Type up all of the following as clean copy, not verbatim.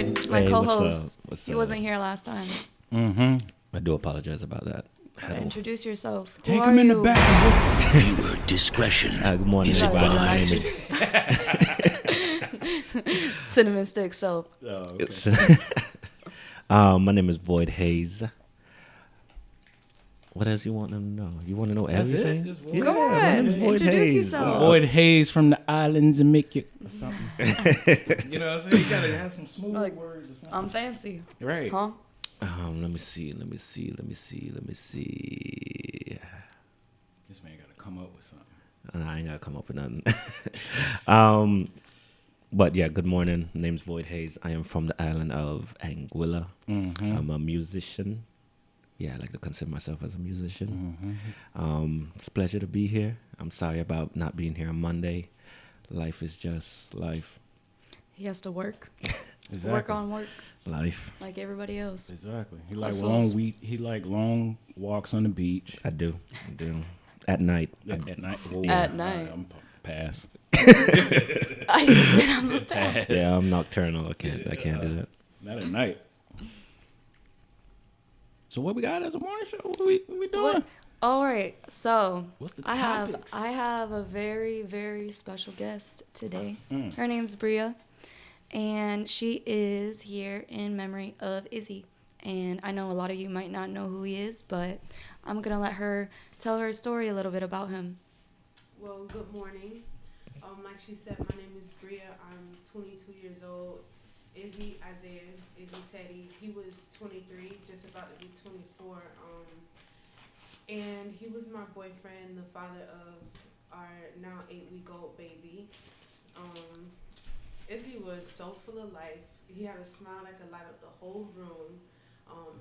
Void, my Hey, co-host. what's He up? wasn't here last time. Mm-hmm. I do apologize about that. Introduce yourself. Who Take are him in you? the back. Viewer discretion Good morning, is everybody. My name advised. is Cinnamon stick soap. it's, my name is Void Hayes. What else you want them to know? You want to know That's it? everything? Just Void? Yeah, Come my on, name is Void introduce Hayes. yourself. Avoid haze from the islands and make you something. You know what I'm saying? You gotta have some smooth Like, words or something. I'm fancy. Right. Huh? Let me see. This This man gotta come up with something. I ain't gotta come up with nothing. But yeah, good morning. Name's Void Hayes. I am from the island of Anguilla. Mm-hmm. I'm a musician. Yeah, I like to consider myself as a musician. Mm-hmm. It's a pleasure to be here. I'm sorry about not being here on Monday. Life is just life. He has to work. Exactly. Work on work Life. like everybody else. Exactly. He like Hustles. long walks on the beach. I do. At night. At night. Whoa. At night. I'm pass. I just said I'm a pass. Yeah, I'm nocturnal. I can't do that. Not at night. So what we got as a morning show? What we doing? What? All right. So What's the I topics? have a very, very special guest today. Mm. Her name's Bria, and she is here in memory of Izzy. And I know a lot of you might not know who he is, but I'm gonna let her tell her story a little bit about him. Well, good morning. Like she said, my name is Bria. I'm 22 years old. Izzy Isaiah, Izzy Teddy. He was 23, just about to be 24. And he was my boyfriend, the father of our now 8-week-old baby. Izzy was so full of life. He had a smile that could light up the whole room.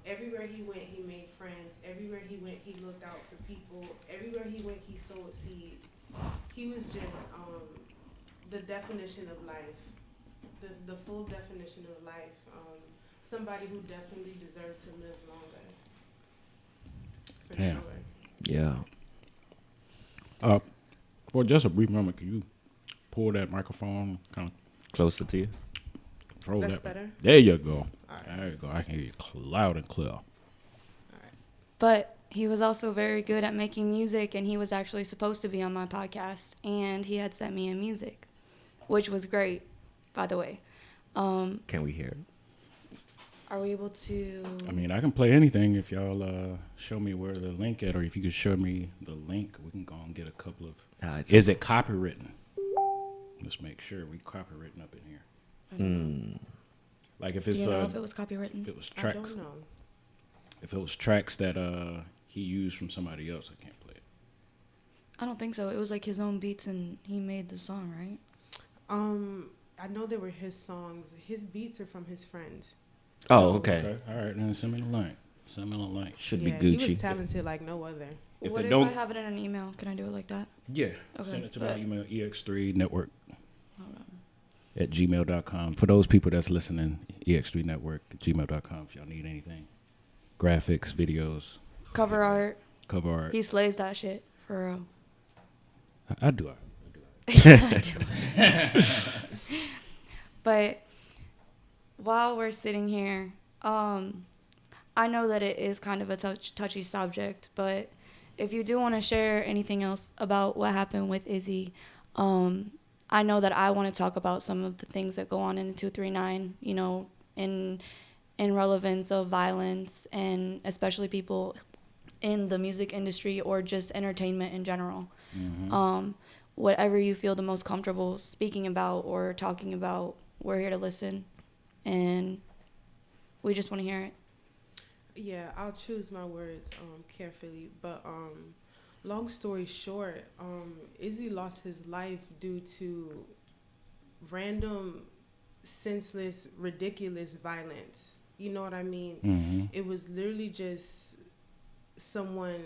Everywhere he went, he made friends. Everywhere he went, he looked out for people. Everywhere he went, he sowed seed. He was just the definition of life, the full definition of life. Somebody who definitely deserved to live longer. For Yeah. sure. Yeah. For just a brief moment, can you pull that microphone kind of Closer to you. throw That's that? better? There you go. All right. There you go. I can hear you loud and clear. All right. But he was also very good at making music, and he was actually supposed to be on my podcast, and he had sent me in music, which was great, by the way. Can we hear it? Are we able to? I mean, I can play anything if y'all show me where the link at, or if you could show me the link, we can go and get a couple of. Is it copywritten? Let's make sure we copywritten up in here. Like if Do it's you know if it was copywritten? if it was I tracks, don't know. if it was tracks that he used from somebody else, I can't play it. I don't think so. It was like his own beats, and he made the song, right? I know they were his songs. His beats are from his friends. Oh, So, okay. All right, then send me the link. Send me the link. Should Yeah, be he was Gucci. talented like no other. If What it if don't- I have it in an email? Can I do it like that? Yeah. Okay, Send it to my but- email, ex3network Hold on. at gmail.com. For those people that's listening, ex3network at gmail.com if y'all need anything. Graphics, videos, Cover art. cover art. He slays that shit for real. I do art. I do it. But while we're sitting here, I know that it is kind of a touchy subject, but if you do want to share anything else about what happened with Izzy, I know that I want to talk about some of the things that go on in the 239, you know, in relevance of violence, and especially people in the music industry or just entertainment in general. Whatever you feel the most comfortable speaking about or talking about, we're here to listen, and we just want to hear it. Yeah, I'll choose my words carefully. But long story short, Izzy lost his life due to random, senseless, ridiculous violence. You know what I mean? Mm-hmm. It was literally just someone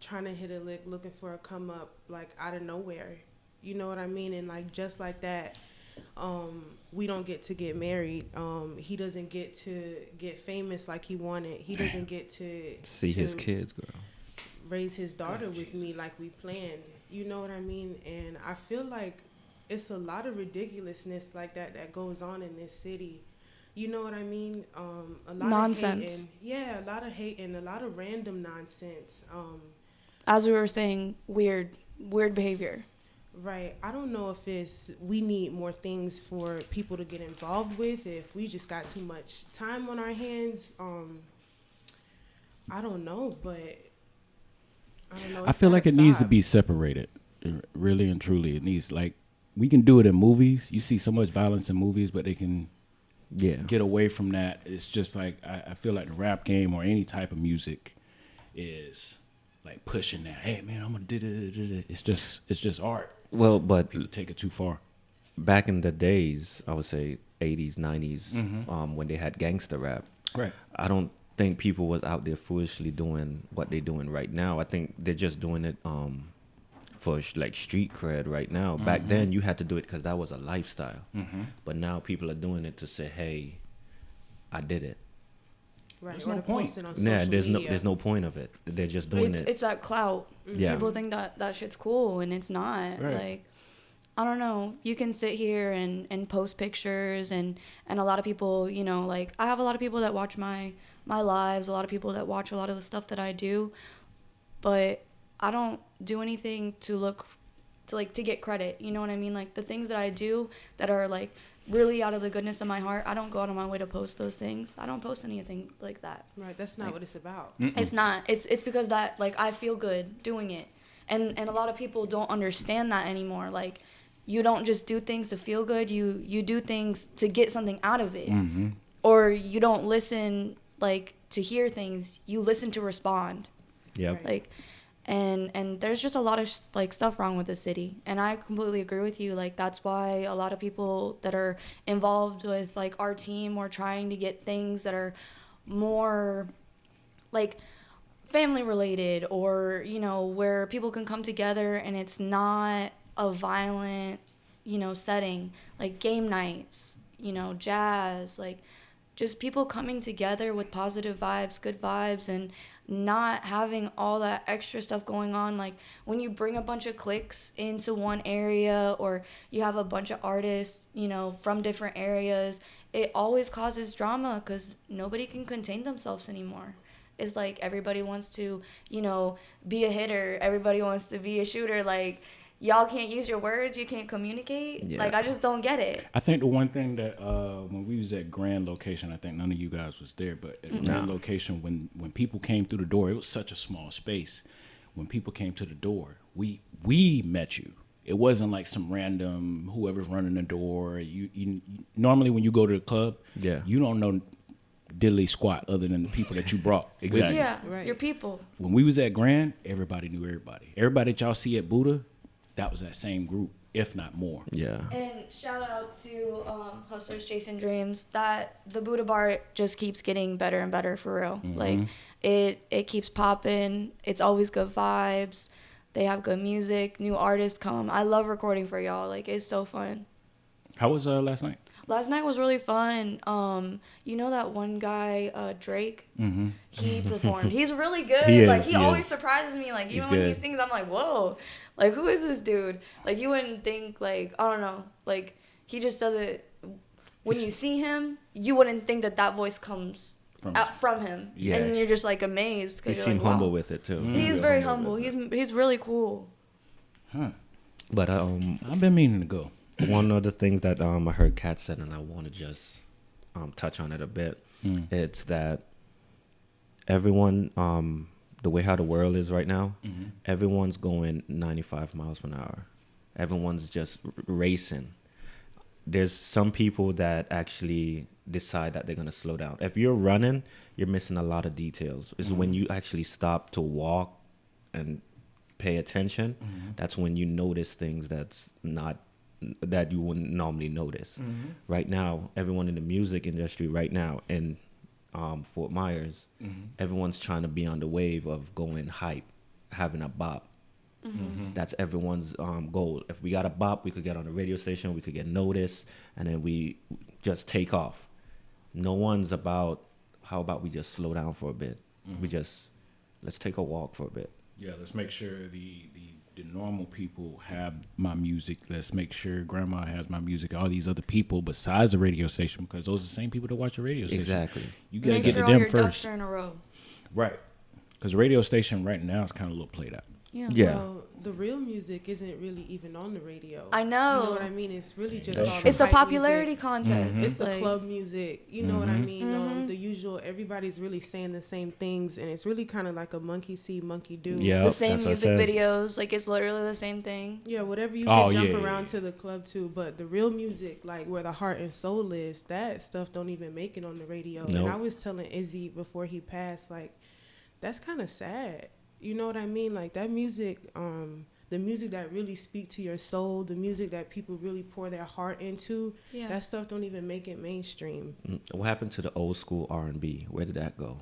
trying to hit a lick, looking for a come up, like out of nowhere. You know what I mean? And like just like that, we don't get married. He doesn't get to get famous like he wanted. He doesn't get to See his kids, girl. raise his daughter with me like we planned. You know what I mean? And I feel like it's a lot of ridiculousness like that goes on in this city. You know what I mean? A lot Nonsense. of hating. Yeah, a lot of hating, a lot of random nonsense. As we were saying, weird behavior. Right. I don't know if we need more things for people to get involved with. If we just got too much time on our hands, I don't know, but I don't know. I feel like it needs to be separated, really and truly. It needs, like, we can do it in movies. You see so much violence in movies, but they can get away from that. It's just like I feel like the rap game or any type of music is like pushing that. Hey man, I'm gonna do it. It's just art. Well, but People take it too far. back in the days, I would say 80s, 90s, when they had gangster rap, Right. I don't think people was out there foolishly doing what they're doing right now. I think they're just doing it for like street cred right now. Back then, you had to do it because that was a lifestyle. But now people are doing it to say, "Hey, I did it." Right. There's Or no to point. post it on social Yeah, media. there's no point of it. They're just doing It's it. it's that clout. Yeah. People think that shit's cool, and it's not. Right. Like, I don't know. You can sit here and post pictures, and a lot of people, you know, like, I have a lot of people that watch my lives, a lot of people that watch a lot of the stuff that I do, but I don't do anything to get credit. You know what I mean? Like, the things that I do that are like really out of the goodness of my heart, I don't go out of my way to post those things. I don't post anything like that. Right. That's not what it's about. It's not. It's because that, like, I feel good doing it. And a lot of people don't understand that anymore. Like, you don't just do things to feel good. You do things to get something out of it. Or you don't listen, like, to hear things. You listen to respond. Yeah. Right. Like, and there's just a lot of like stuff wrong with the city, and I completely agree with you. Like, that's why a lot of people that are involved with like our team, or trying to get things that are more like family related, or, you know, where people can come together and it's not a violent, you know, setting, like game nights, you know, jazz, like just people coming together with positive vibes, good vibes, and not having all that extra stuff going on. Like, when you bring a bunch of cliques into one area, or you have a bunch of artists, you know, from different areas, it always causes drama because nobody can contain themselves anymore. It's like everybody wants to, you know, be a hitter. Everybody wants to be a shooter. Like, y'all can't use your words. You can't communicate. Yeah. Like, I just don't get it. I think the one thing that when we was at Grand Location, I think none of you guys was there, but at Grand Location, when people came through the door, it was such a small space. When people came to the door, we met you. It wasn't like some random whoever's running the door. You normally when you go to the club, you don't know diddly squat other than the people that you brought. Exactly. Yeah, Right. your people. When we was at Grand, everybody knew everybody. Everybody that y'all see at Buddha, that was that same group, if not more. Yeah. And shout out to Hustlers Chasing Dreams. That the Buddha Bar just keeps getting better and better, for real. Like, it keeps popping. It's always good vibes. They have good music. New artists come. I love recording for y'all. Like, it's so fun. How was last night? Last night was really fun. You know that one guy, Drake? He performed. He's really good. He Like, is, he he always is. surprises me. Like, He's even when he good. sings, I'm like, whoa. Like, who is this dude? Like, you wouldn't think, like, I don't know. Like, he just does it. When you see him, you wouldn't think that voice comes out from him. Yeah. And you're just, like, amazed. He 'Cause you're seemed like, wow. humble with it too. He's very humble. with it. He's really cool. But I've been meaning to go. one of the things that I heard Kat said, and I want to just touch on it a bit, it's that everyone, the way how the world is right now, everyone's going 95 miles per hour. Everyone's just racing. There's some people that actually decide that they're going to slow down. If you're running, you're missing a lot of details. It's when you actually stop to walk and pay attention, that's when you notice things that you wouldn't normally notice. Right now, everyone in the music industry right now in Fort Myers, everyone's trying to be on the wave of going hype, having a bop. That's everyone's goal. If we got a bop, we could get on the radio station, we could get noticed, and then we just take off. No one's about, how about we just slow down for a bit? Let's take a walk for a bit. Yeah, let's make sure the the normal people have my music. Let's make sure grandma has my music. All these other people besides the radio station, because those are the same people that watch the radio station. Exactly. You gotta Make get sure to all them your ducks first, are in a row. right? Because the radio station right now is kind of a little played out. Yeah. Yeah. Well, the real music isn't really even on the radio. I know. You know what I mean? It's really just That's all true. It's a hype popularity music. contest. It's the like- club music. You know what I mean? The usual. Everybody's really saying the same things, and it's really kind of like a monkey see, monkey do. Yeah. the same that's what I music said. videos. Like it's literally the same thing. Yeah, whatever you Oh, can jump yeah, around yeah. to the club to, but the real music, like where the heart and soul is, that stuff don't even make it on the radio. Nope. And I was telling Izzy before he passed, like, that's kind of sad. You know what I mean? Like that music, the music that really speak to your soul, the music that people really pour their heart into, Yeah. that stuff don't even make it mainstream. What happened to the old school R&B? Where did that go?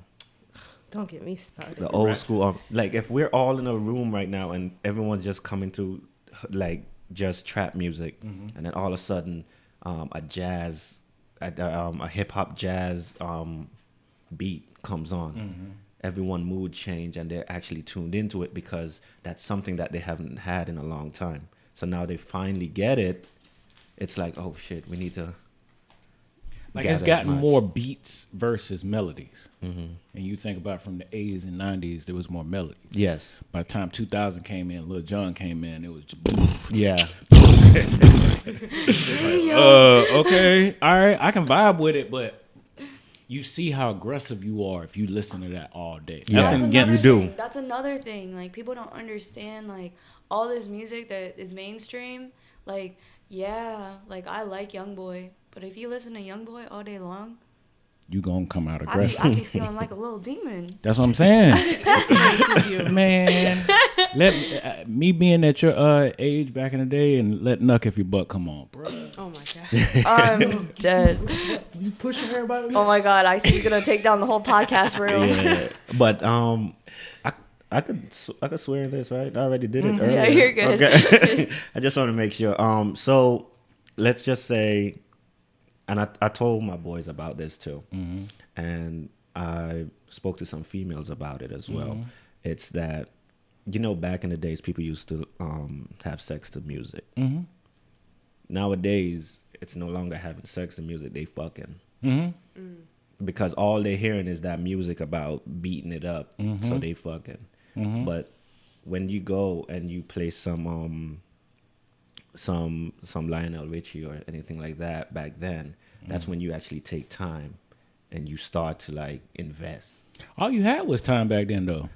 Don't get me started. The old school, like if we're all in a room right now and everyone's just coming through, like just trap music, and then all of a sudden, a hip hop jazz beat comes on. Everyone mood change and they're actually tuned into it because that's something that they haven't had in a long time. So now they finally get it. It's like, oh shit, we need to. Like it's gather as gotten much. more beats versus melodies. And you think about from the 80s and 90s, there was more melodies. Yes. By the time 2000 came in, Lil Jon came in, it was just, Yeah. okay, all right, I can vibe with it, but you see how aggressive you are if you listen to that all day. Yeah. That's Nothing another against thing. That's another thing. Like people don't understand like all this music that is mainstream. Like yeah, like I like YoungBoy, but if you listen to YoungBoy all day long, you gonna come out I be, aggressive. I be feeling like a little demon. That's what I'm saying. Man, let me being at your age back in the day and let Nuck If Your Butt come on, bro. Oh my God. I'm dead. You pushing everybody? Oh my god, I see he's gonna take down the whole podcast room. Yeah. But I could swear in this, right? I already did it earlier. Yeah, you're good. Okay. I just want to make sure. So let's just say, and I told my boys about this too, and I spoke to some females about it as well. It's that, back in the days, people used to have sex to music. Nowadays, it's no longer having sex to music; they fucking. Because all they're hearing is that music about beating it up, so they fucking. But when you go and you play some Lionel Richie or anything like that back then, that's when you actually take time and you start to like invest. All you had was time back then, though.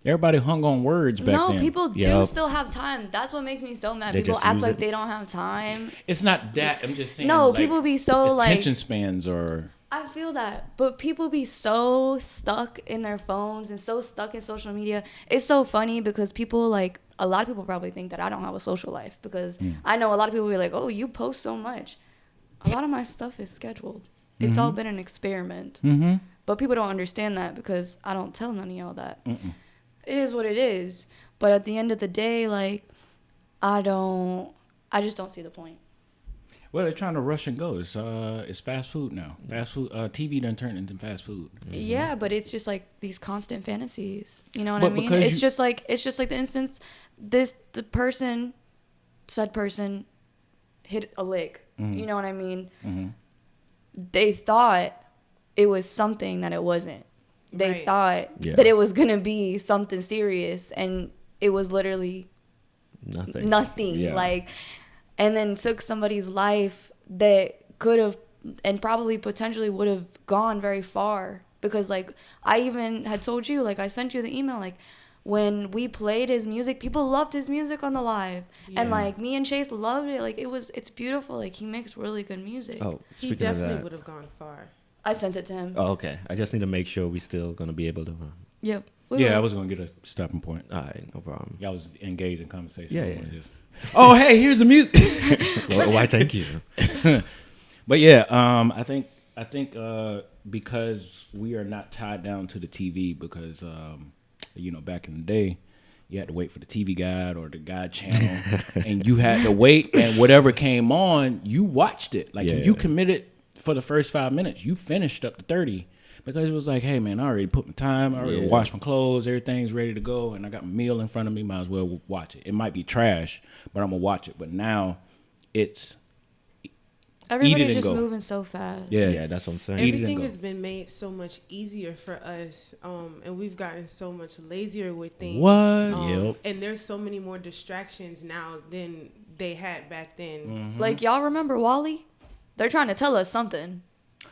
Everybody hung on words back No, then. people do Yup. still have time. That's what makes me so mad. They People just act use like it. they don't have time. It's not that. I'm just saying. No, like, people be so like. attention spans are. I feel that, but people be so stuck in their phones and so stuck in social media. It's so funny because people like a lot of people probably think that I don't have a social life because I know a lot of people be like, "Oh, you post so much." A lot of my stuff is scheduled. It's all been an experiment. But people don't understand that because I don't tell none of y'all that. It is what it is. But at the end of the day, like I just don't see the point. Well, they're trying to rush and go. It's fast food now. Fast food. TV done turned into fast food. Yeah, but it's just like these constant fantasies. You know what But I mean? because It's just like the instance said person hit a lick. You know what I mean? They thought it was something that it wasn't. They Right. thought Yeah. that it was gonna be something serious, and it was literally nothing. Yeah. Like, and then took somebody's life that could have and probably potentially would have gone very far, because like I even had told you, like I sent you the email, like when we played his music, people loved his music on the live. And like me and Chase loved it. Like it's beautiful. Like he makes really good music. Oh, He speaking of definitely that. would have gone far. I sent it to him. Oh, okay. I just need to make sure we still gonna be able to. Yep. Yeah, I was gonna get a stopping point. All right, no problem. Y'all was engaged in conversation. Yeah, I yeah. wanna just- Oh, hey, here's the music. Well, why? Thank you. But yeah, I think because we are not tied down to the TV, because back in the day, you had to wait for the TV guide or the guide channel, and you had to wait, and whatever came on, you watched it. Like if Yeah. you committed for the first 5 minutes, you finished up to 30. because it was like, hey man, I already put my time, I already washed my clothes, everything's ready to go, and I got my meal in front of me. Might as well watch it. It might be trash, but I'm gonna watch it. But now, it's everybody's just moving so fast. Yeah, that's what I'm saying. Everything has been made so much easier for us, and we've gotten so much lazier with things. What? And there's so many more distractions now than they had back then. Mm-hmm. Like, y'all remember WALL-E? They're trying to tell us something.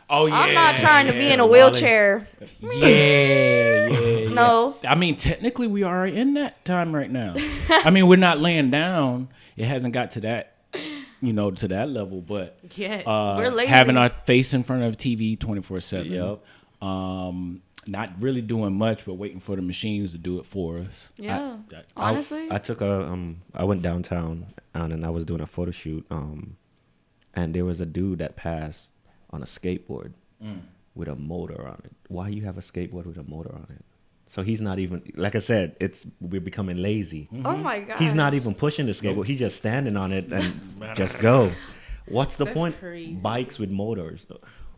Oh yeah, I'm not trying to be in a wheelchair. Yeah. No. I mean, technically, we are in that time right now. I mean, we're not laying down. It hasn't got to that, to that level. But We're lazy. having our face in front of TV 24/7. Yep. Not really doing much, but waiting for the machines to do it for us. Yeah. Honestly, I went downtown and I was doing a photo shoot. And there was a dude that passed on a skateboard with a motor on it. Why you have a skateboard with a motor on it? So he's not even, like I said, we're becoming lazy. oh my god, He's not even pushing the skateboard. He's just standing on it and just go. What's the point? Crazy. Bikes with motors.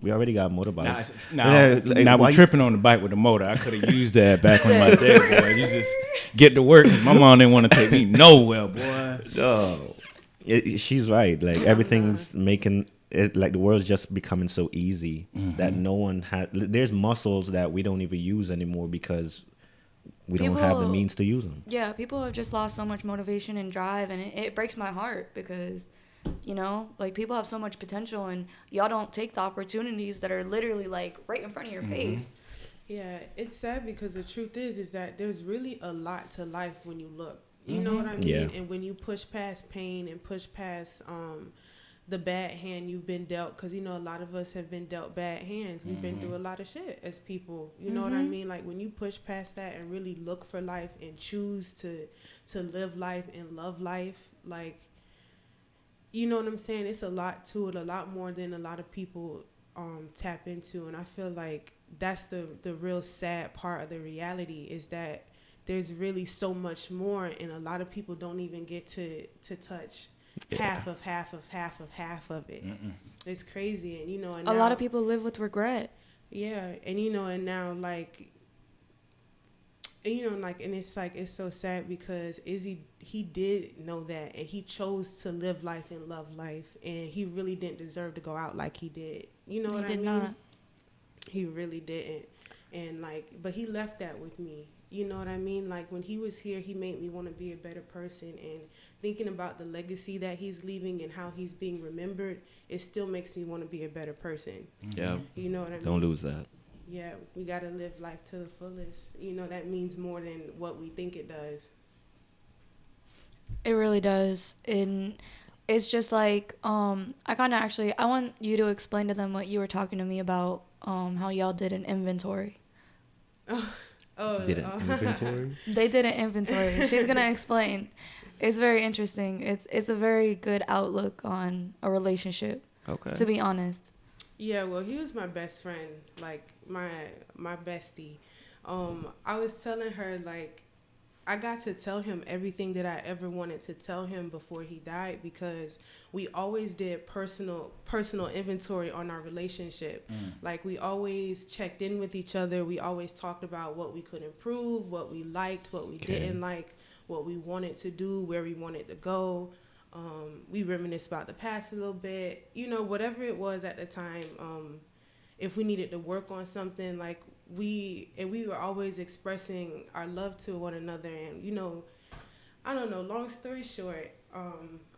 We already got motorbikes. Now we're tripping on the bike with the motor. I could have used that back when my dad boy. You just get to work. My mom didn't want to take me nowhere, boy. No. She's right. Like everything's making it like the world's just becoming so easy that no one has. There's muscles that we don't even use anymore because we don't have the means to use them. Yeah, people have just lost so much motivation and drive, and it breaks my heart because, like people have so much potential, and y'all don't take the opportunities that are literally like right in front of your face. Yeah, it's sad because the truth is that there's really a lot to life when you look. You know what I mean? Yeah. And when you push past pain and push past the bad hand you've been dealt, because, a lot of us have been dealt bad hands. We've been through a lot of shit as people. You know what I mean? Like, when you push past that and really look for life and choose to live life and love life, like, you know what I'm saying? It's a lot to it, a lot more than a lot of people tap into. And I feel like that's the real sad part of the reality is that there's really so much more, and a lot of people don't even get to touch half of it. It's crazy, and and A now, lot of people live with regret. Yeah, and and now like, and it's like it's so sad because Izzy, he did know that, and he chose to live life and love life, and he really didn't deserve to go out like he did. You know what I mean? He did not. He really didn't, and but he left that with me. You know what I mean? Like, when he was here, he made me want to be a better person. And thinking about the legacy that he's leaving and how he's being remembered, it still makes me want to be a better person. Yeah. You know what I mean? Don't lose that. Yeah, we got to live life to the fullest. That means more than what we think it does. It really does. And it's just like, I want you to explain to them what you were talking to me about, how y'all did an inventory. Did an inventory? They did an inventory. She's gonna explain. It's very interesting. It's a very good outlook on a relationship. Okay. To be honest. Yeah, well, he was my best friend, like my bestie. I was telling her, like, I got to tell him everything that I ever wanted to tell him before he died, because we always did personal inventory on our relationship. Like, we always checked in with each other. We always talked about what we could improve, what we liked, what we didn't like, what we wanted to do, where we wanted to go. We reminisced about the past a little bit, whatever it was at the time. If we needed to work on something, like, we were always expressing our love to one another. And I don't know, long story short,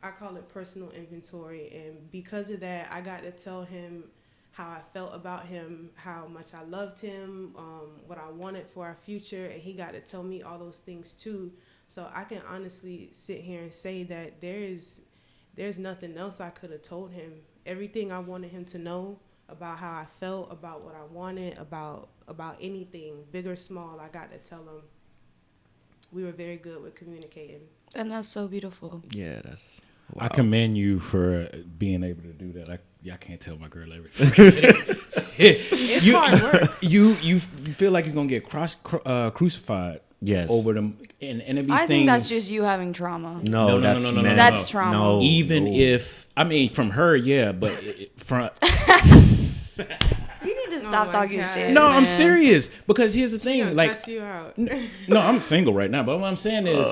I call it personal inventory. And because of that, I got to tell him how I felt about him, how much I loved him, what I wanted for our future, and he got to tell me all those things too. So I can honestly sit here and say that there's nothing else I could have told him. Everything I wanted him to know about how I felt, about what I wanted, about anything, big or small, I got to tell him. We were very good with communicating. And that's so beautiful. Yeah, that's... Wow. I commend you for being able to do that. I can't tell my girl everything. It's hard work. You feel like you're gonna get crucified. Yes. Over them, and it be I things. think that's just you having trauma. No, That's trauma. No, Even if, I mean, from her, yeah, but from You need to stop my talking God. shit. No, I'm man. serious because here's the She thing. gonna Like, cuss you out. no, I'm single right now, but what I'm saying is,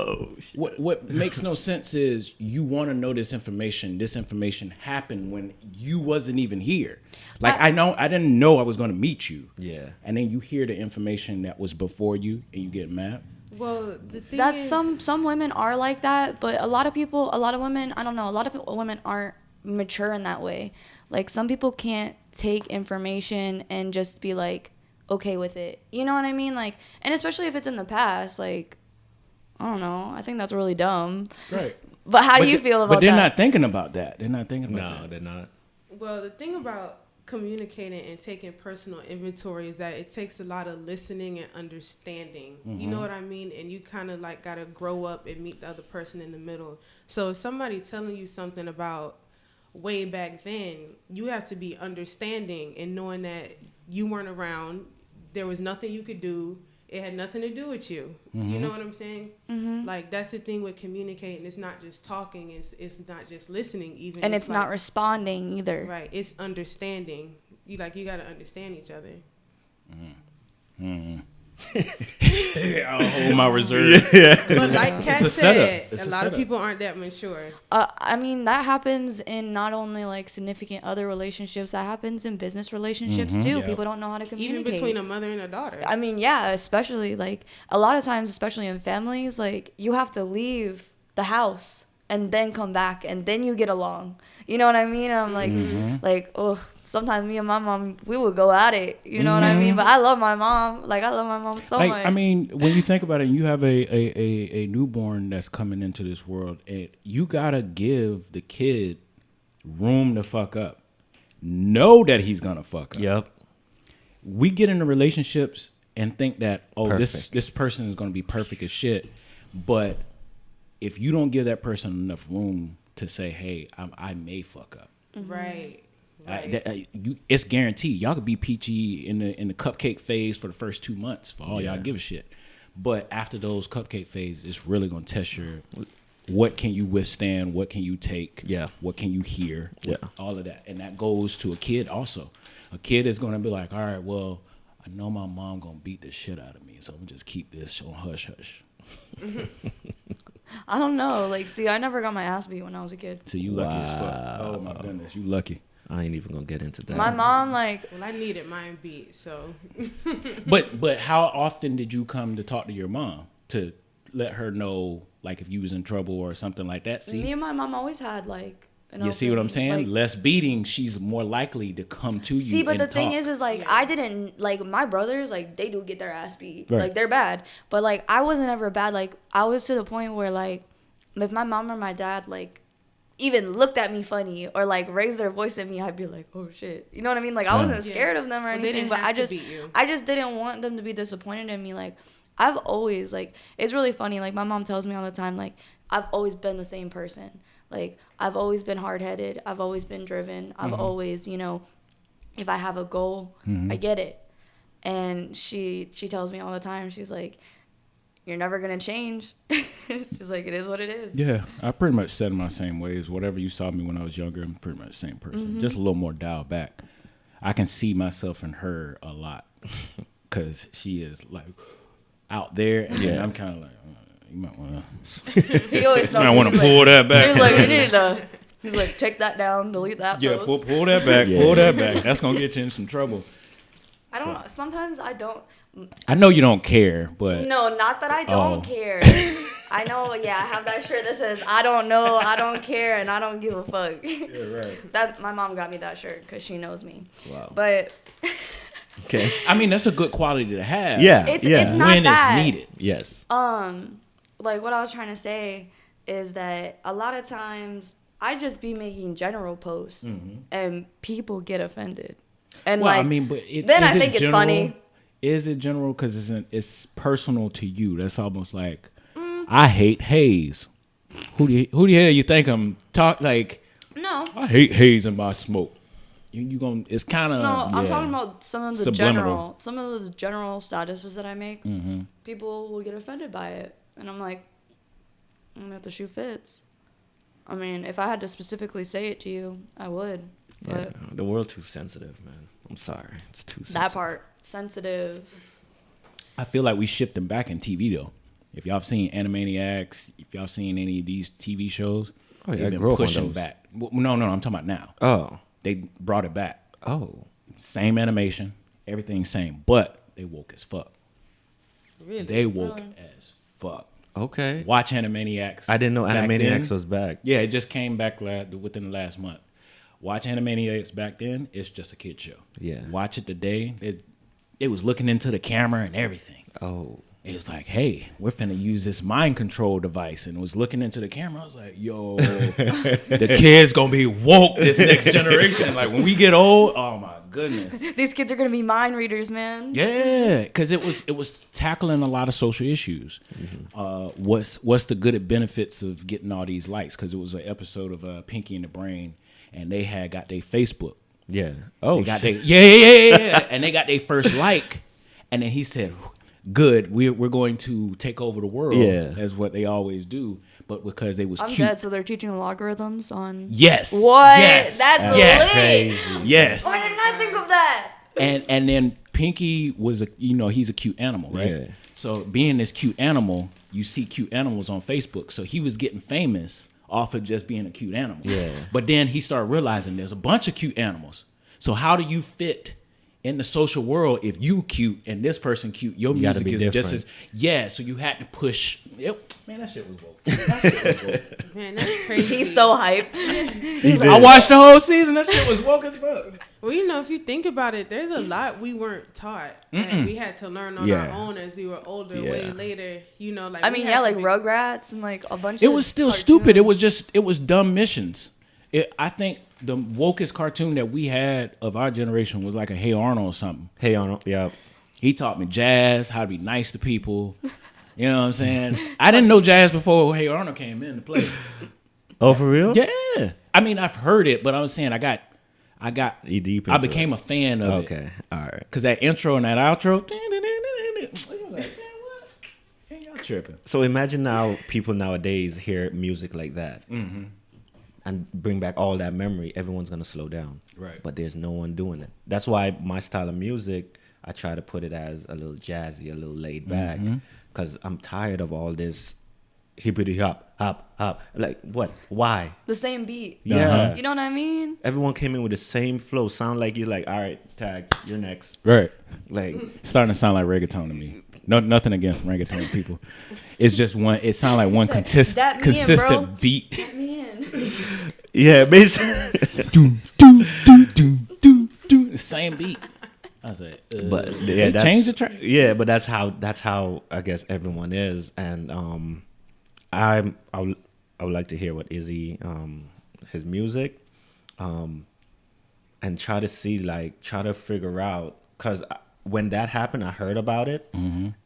what makes no sense is you want to know this information. This information happened when you wasn't even here. Like, I didn't know I was going to meet you. Yeah. And then you hear the information that was before you, and you get mad. Well, the thing That's is, some women are like that, but a lot of women, I don't know, a lot of women aren't mature in that way. Like some people can't take information and just be like okay with it. You know what I mean? Like, and especially if it's in the past, like I don't know. I think that's really dumb. Right. But how do you feel about that? But they're not thinking about that. They're not thinking about No, that. they're not. well, the thing about communicating and taking personal inventory is that it takes a lot of listening and understanding. You know what I mean? And you kind of like got to grow up and meet the other person in the middle. So if somebody telling you something about way back then, you have to be understanding and knowing that you weren't around. There was nothing you could do. It had nothing to do with you. You know what I'm saying? Like that's the thing with communicating. It's not just talking. It's not just listening. Even And it's not like, responding either. right. It's understanding. You got to understand each other. I'll hold my reserve. But like Kat It's a setup. said, It's a a lot of setup. people aren't that mature. I mean, that happens in not only like significant other relationships, that happens in business relationships too. Yeah. People don't know how to communicate. Even between a mother and a daughter. I mean, yeah, especially like a lot of times, especially in families, like you have to leave the house and then come back and then you get along. You know what I mean? And I'm like, oh, sometimes me and my mom, we would go at it. You know what I mean? But I love my mom. Like I love my mom so Like, much. I mean, when you think about it, you have a newborn that's coming into this world, and you gotta give the kid room to fuck up. Know that he's gonna fuck up. Yep. We get into relationships and think that Perfect. this person is gonna be perfect as shit, but if you don't give that person enough room to say, hey, I may fuck up. Right. Right. It's guaranteed. Y'all could be peachy in the cupcake phase for the first 2 months for all y'all give a shit. But after those cupcake phase, it's really gonna test your what can you withstand, what can you take, what can you hear, all of that. And that goes to a kid also. A kid is gonna be like, all right, well, I know my mom gonna beat the shit out of me, so I'm gonna just keep this on hush hush. I don't know. Like, see, I never got my ass beat when I was a kid. So you lucky as fuck. Oh my goodness, you lucky. I ain't even gonna get into that. My mom, like, Well, I needed mine beat, so. But how often did you come to talk to your mom to let her know, like, if you was in trouble or something like that? See, me and my mom always had, like, you see what I'm saying? Like, Less beating, she's more likely to come to you. see, but and the thing talk. is like, I didn't, like, my brothers, like, they do get their ass beat. Right. Like, they're bad. But, like, I wasn't ever bad. Like, I was to the point where, like, if my mom or my dad, like, even looked at me funny or, like, raised their voice at me, I'd be like, oh, shit. You know what I mean? Like, I wasn't scared of them or Well, they anything, didn't but have to I beat you. just didn't want them to be disappointed in me. Like, I've always, like, it's really funny. Like, my mom tells me all the time, like, I've always been the same person. Like, I've always been hard-headed. I've always been driven. I've always, you know, if I have a goal, I get it. And she tells me all the time, she's like, you're never going to change. She's like, it is what it is. Yeah, I pretty much said in my same ways. Whatever you saw me when I was younger, I'm pretty much the same person. Just a little more dialed back. I can see myself in her a lot because she is, like, out there. And then I'm kind of like, you might want to. He always tells I me, want to he's pull like, that back. He's like, you need to, he's like, take that down, delete that Yeah, post. pull that back. Yeah. Pull that back. That's gonna get you in some trouble. I don't know. Sometimes I don't. I know you don't care, but No, not that I don't Oh. care. I know, yeah, I have that shirt that says, I don't know, I don't care, and I don't give a fuck. yeah, right. That my mom got me that shirt because she knows me. Wow. But Okay. I mean, that's a good quality to have. Yeah. It's yeah. not when that. it's needed. Yes. like what I was trying to say is that a lot of times I just be making general posts and people get offended. And Well, like, I mean, but then I think it's funny. Is it general because it's personal to you? That's almost like I hate Hayes. Who the hell you think I'm like? No. I hate Hayes in my smoke. You gonna? It's kind of No, I'm talking about some of the Subliminal. general statuses that I make. People will get offended by it, and I'm like, I'm gonna have to shoe fits. I mean, if I had to specifically say it to you, I would. But the world too sensitive, man. I'm sorry, it's too sensitive. that part sensitive. I feel like we shifting back in TV though. If y'all seen Animaniacs, if y'all seen any of these TV shows, Oh, yeah, I they've grew been up on pushing those. back. No, I'm talking about now. Oh, They brought it back. oh, Same animation, everything same, but they woke as fuck. Really? They woke as fuck. okay. Watch Animaniacs. I didn't know back Animaniacs then. was back. Yeah, it just came back within the last month. Watch Animaniacs back then. It's just a kid show. Yeah. Watch it today. It was looking into the camera and everything. Oh, It's like, hey, we're finna use this mind control device, and was looking into the camera. I was like, yo, the kids gonna be woke this next generation. Like when we get old, oh my goodness. These kids are gonna be mind readers, man. Yeah, because it was tackling a lot of social issues. What's the good benefits of getting all these likes? Because it was an episode of Pinky and the Brain, and they got their Facebook. yeah. Oh, They got shit. yeah, and they got their first like, and then he said, "Good, we're going to take over the world." Yeah. As what they always do, but because they was I'm cute. dead, so they're teaching logarithms on. Yes. What? Yes. That's yes. lit. Crazy. Yes. Why didn't I think of that? And then Pinky was he's a cute animal, right? Yeah. So being this cute animal, you see cute animals on Facebook. So he was getting famous off of just being a cute animal. Yeah. But then he started realizing there's a bunch of cute animals. So how do you fit in the social world if you cute and this person cute? Your You gotta music be is just different. as so you had to push. Man, that shit was woke. That shit was woke. Man, that's crazy. He's so hype. I watched the whole season. That shit was woke as fuck. Well, if you think about it, there's a lot we weren't taught. Like, we had to learn on Yeah. our own as we were older, Yeah. way later. Like I we mean, had yeah, to like be- Rugrats and like a bunch. It of was still stupid. cartoons. It was dumb missions. I think the wokest cartoon that we had of our generation was like a Hey Arnold or something. Hey, Arnold. Yeah. He taught me jazz, how to be nice to people. You know what I'm saying? I didn't know jazz before Hey Arnold came into play. Oh, for real? Yeah. I mean, I've heard it, but I was saying I You deep I into became a fan of it. Okay. All right. Because that intro and that outro, I was like, damn, what? Ain't y'all tripping. So imagine now people nowadays hear music like that and bring back all that memory. Everyone's gonna slow down. Right. But there's no one doing it. That's why my style of music, I try to put it as a little jazzy, a little laid back, because I'm tired of all this hippity hop, hop, hop. Like what? Why? the same beat. Yeah. You know what I mean? Everyone came in with the same flow. Sound like you're like, all right, Tag, you're next. Right. Like, Starting to sound like reggaeton to me. No, nothing against reggaeton people. It's just one. It sounds like one that me in, bro. consistent beat. Man. yeah, basically. The same beat. I was like, But they yeah, that's, change the track. Yeah, but that's how I guess everyone is, and I would like to hear what Izzy his music, and try to figure out, because when that happened, I heard about it.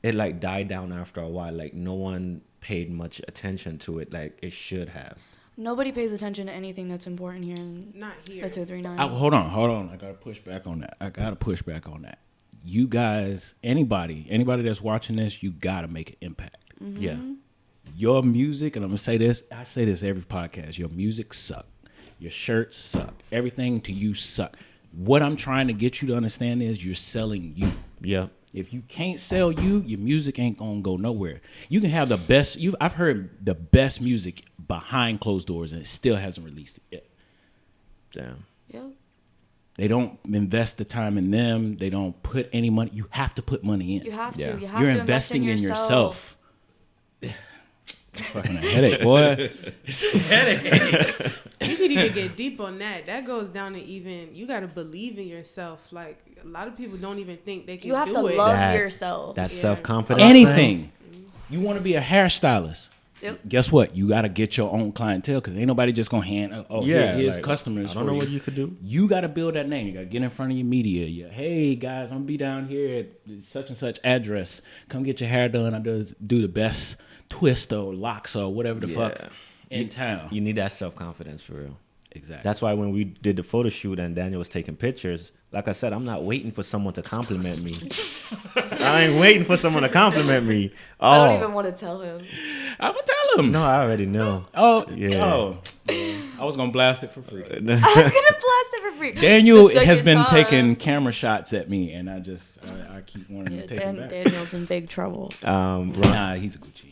It like died down after a while. Like no one paid much attention to it, like it should have. Nobody pays attention to anything that's important here in Not here. the 239. Hold on. I gotta push back on that. You guys, anybody that's watching this, you gotta make an impact. Yeah, Your music, and I'm gonna say this. I say this every podcast. Your music suck. Your shirts suck. Everything to you suck. What I'm trying to get you to understand is you're selling you. yeah. If you can't sell you, your music ain't gonna go nowhere. You can have the best. I've heard the best music behind closed doors, and it still hasn't released it yet. Damn. Yep. They don't invest the time in them. They don't put any money. You have to put money in. You have to. Yeah. You have You're to investing in invest yourself. Fucking a headache, boy. It's a headache. You could even get deep on that. That goes down to even you got to believe in yourself. Like a lot of people don't even think they can You have do to it. love That- yourself. That's Yeah. self-confidence. Anything. You want to be a hairstylist. Yep. Guess what? You got to get your own clientele because ain't nobody just gonna hand. Here's like, customers. I don't for know you. what you could do. You got to build that name. You got to get in front of your media. Hey guys, I'm gonna be down here at such and such address. Come get your hair done. I do the best twist or locks or whatever the fuck Yeah. in town. You need that self-confidence for real. Exactly. That's why when we did the photo shoot and Daniel was taking pictures, like I said, I'm not waiting for someone to compliment me. I ain't waiting for someone to compliment me. I don't Oh, even want to tell him. I'm gonna tell him. No, I already know. Oh, Yeah. Oh, I was gonna blast it for free. I was gonna blast it for free. Daniel The has second been time. taking camera shots at me, and I keep wanting to take him back. Daniel's in big trouble. Nah, he's a Gucci.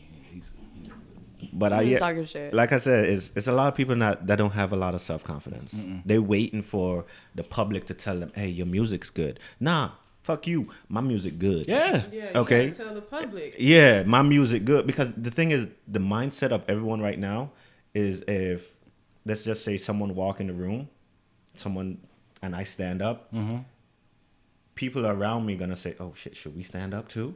But He was talking shit. like I said, it's a lot of people that don't have a lot of self confidence. They're waiting for the public to tell them, "Hey, your music's good." Nah, fuck you. My music good. Yeah. Yeah, you Okay. gotta tell the public. Yeah, my music good, because the thing is, the mindset of everyone right now is, if let's just say someone walk in the room, and I stand up, people around me gonna say, "Oh shit, should we stand up too?"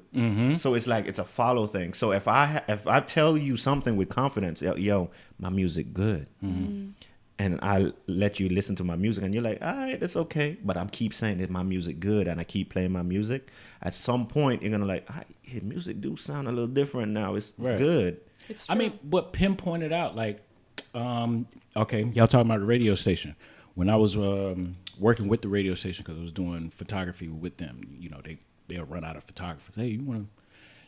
So it's like it's a follow thing. So if I tell you something with confidence, yo, my music good, and I let you listen to my music, and you're like, "All right, it's okay," but I'm keep saying that my music good, and I keep playing my music. At some point, you're gonna like, "His music do sound a little different now. It's Right. good." It's true. I mean, what Pim pointed out, like, okay, y'all talking about the radio station. When I was working with the radio station, because I was doing photography with them, you know, they'll run out of photographers. Hey, you want to?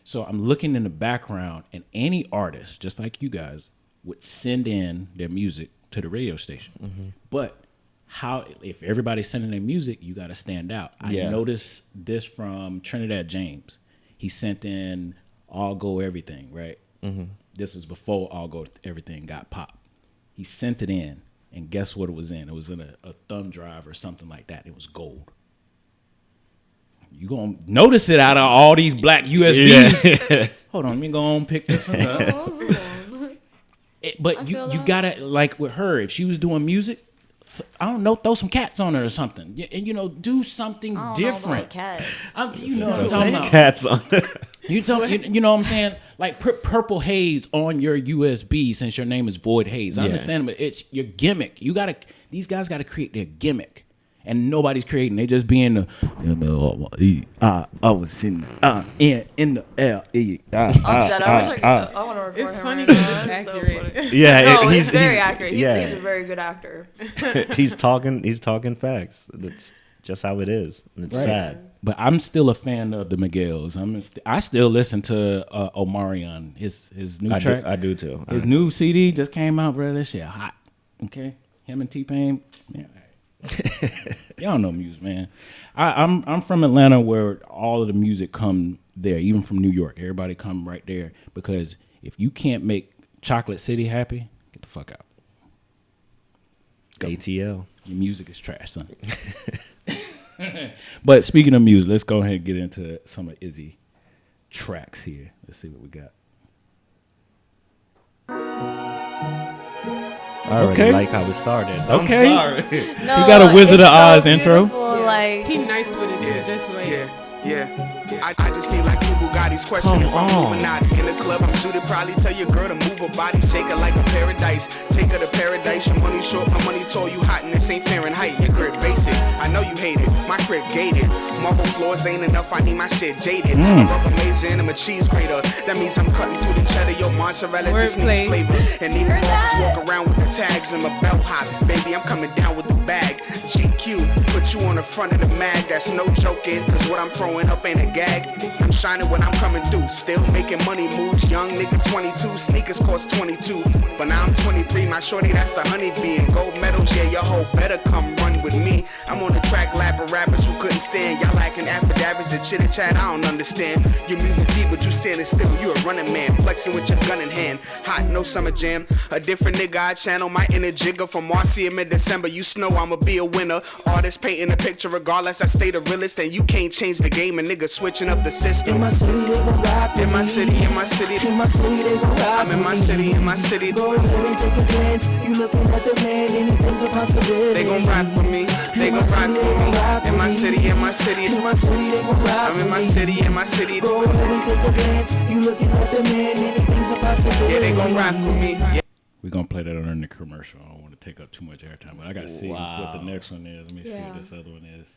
So I'm looking in the background, and any artist, just like you guys, would send in their music to the radio station. But if everybody's sending their music, you got to stand out. Yeah. I noticed this from Trinidad James. He sent in All Go Everything, right? This was before All Go Everything got popped. He sent it in, and guess what it was in? It was in a thumb drive or something like that. It was gold. You gonna notice it out of all these black USBs. Yeah. Hold on, let me go on and pick this one up. But I you feel that. gotta, like with her, if she was doing music, I don't know, throw some cats on her or something. And, do something I don't different. know about cats. You know what I'm talking about. Cats on. You know what I'm saying? Like put Purple Haze on your USB since your name is Void Haze. I Yeah. understand, but it's your gimmick. These guys gotta create their gimmick. And nobody's creating. They just being the I was in the air. I'm dead. I wish I want to record It's him funny right 'cause now. it's That's so accurate. funny. Yeah, No, he's very accurate. He's a very good actor. He's talking facts. That's just how it is. And it's Right. sad. But I'm still a fan of the Miguels. I still listen to Omarion. His new track. I do too. His new CD just came out, bro. That shit hot. Okay, him and T-Pain. Yeah, all right. Y'all know music, man. I'm from Atlanta, where all of the music come there, even from New York. Everybody come right there, because if you can't make Chocolate City happy, get the fuck out. ATL. Your music is trash, son. But speaking of music, let's go ahead and get into some of Izzy tracks here. Let's see what we got. I already Okay. like how it started. Okay. I'm sorry. No, You got a Wizard it's of so Oz intro? beautiful, Like He nice with it too. Just wait. I just need like two Bugattis. Question Come if I'm on. Illuminati in the club. I'm suited. Probably tell your girl to move her body, shake her like a paradise. Take her to paradise. Your money short, my money tall. You hot and this ain't Fahrenheit. Your crib basic. I know you hate it. My crib gated. Marble floors ain't enough. I need my shit jaded. I'm rough amazing. I'm a cheese grater. That means I'm cutting through the cheddar. Your mozzarella just needs Wordplay. flavor. And even Marcus walk around with the tags and my belt hop. Baby, I'm coming down with the bag. GQ, put you on the front of the mag. That's no joking, cause what I'm throwing up ain't a gag. I'm shining when I'm coming through. Still making money moves. Young nigga 22. Sneakers cost 22. But now I'm 23. My shorty, that's the honeybee. And gold medals, yeah, your hoe better come run with me. I'm on the track lapping rappers who couldn't stand. Y'all lacking affidavits and chitter chat, I don't understand. You moving feet, but you standing still. You a running man, flexing with your gun in hand. Hot, no summer jam. A different nigga, I channel my inner jigger. From Marcy in mid-December, you know I'ma be a winner. Artist painting a picture, regardless, I stay the realest. And you can't change the game, and nigga switching up the system. In my city, they gon' rock with In my me. city, in my city. In my city, they gon' rock I'm in my with city, me. in my city. Go ahead and take a glance. You looking at the man, anything's a possibility. They gon' rock with me. They gon' rock with me. In my city, in my city. In my city, they gon' rock I'm in my with me. city, in my city. Go ahead and take a glance. You looking at the man, anything's a possibility. Yeah, they gon' rock with me. Yeah. We're gonna play that on the commercial. I don't want to take up too much airtime, but I gotta see what Wow. the next one is. Let me see Yeah. what this other one is.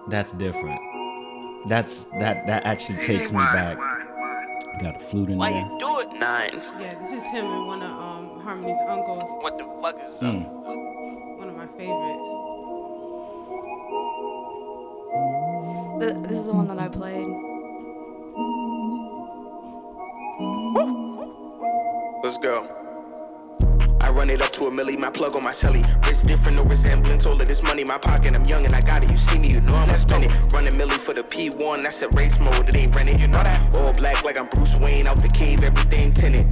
That's different. That actually takes me back. We got a flute in Why there. you do it, nine? Yeah, this is him and one of Harmony's uncles. What the fuck is up? One of my favorites. this is the one that I played. Let's go. I run it up to a milli, my plug on my celly. Wrist different, no resemblance. All of this money, my pocket, I'm young and I got it. You see me, you know I'ma spend it. Running milli for the P1, that's a race mode, it ain't rented, you know that. All black like I'm Bruce Wayne, out the cave, everything tinted.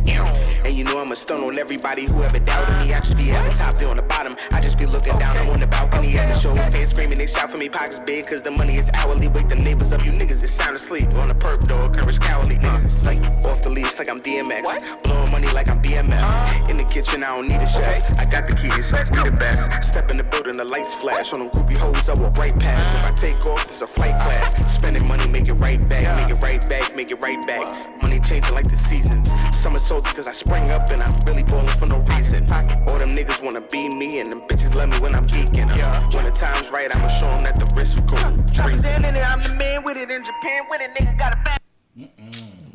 And you know I'ma stun on everybody who ever doubted me. I just be at the top, they on the bottom. I just be looking down, I'm on the balcony at the show. Fans screaming, they shout for me, pockets big, cause the money is hourly. Wake the neighbors up, you niggas is sound asleep. On the perp dog, courage cowardly, niggas is like off the leash like I'm DMX. Blowing money like I'm BMF. In the kitchen, I don't need a chef. I got the keys, we the best. Step in the building, the lights flash. On them groupie hoes, I walk right past. If I take off, this a flight class. Spending money, make it right back. Make it right back, make it right back. Money changing like the seasons. Summer solstice, cause I spring up and I'm really ballin' for no reason. All them niggas wanna be me and them bitches love me when I'm geeking. When the time's right, I'ma show them that the risk goes. I'm the man with it in Japan with it, nigga got a back.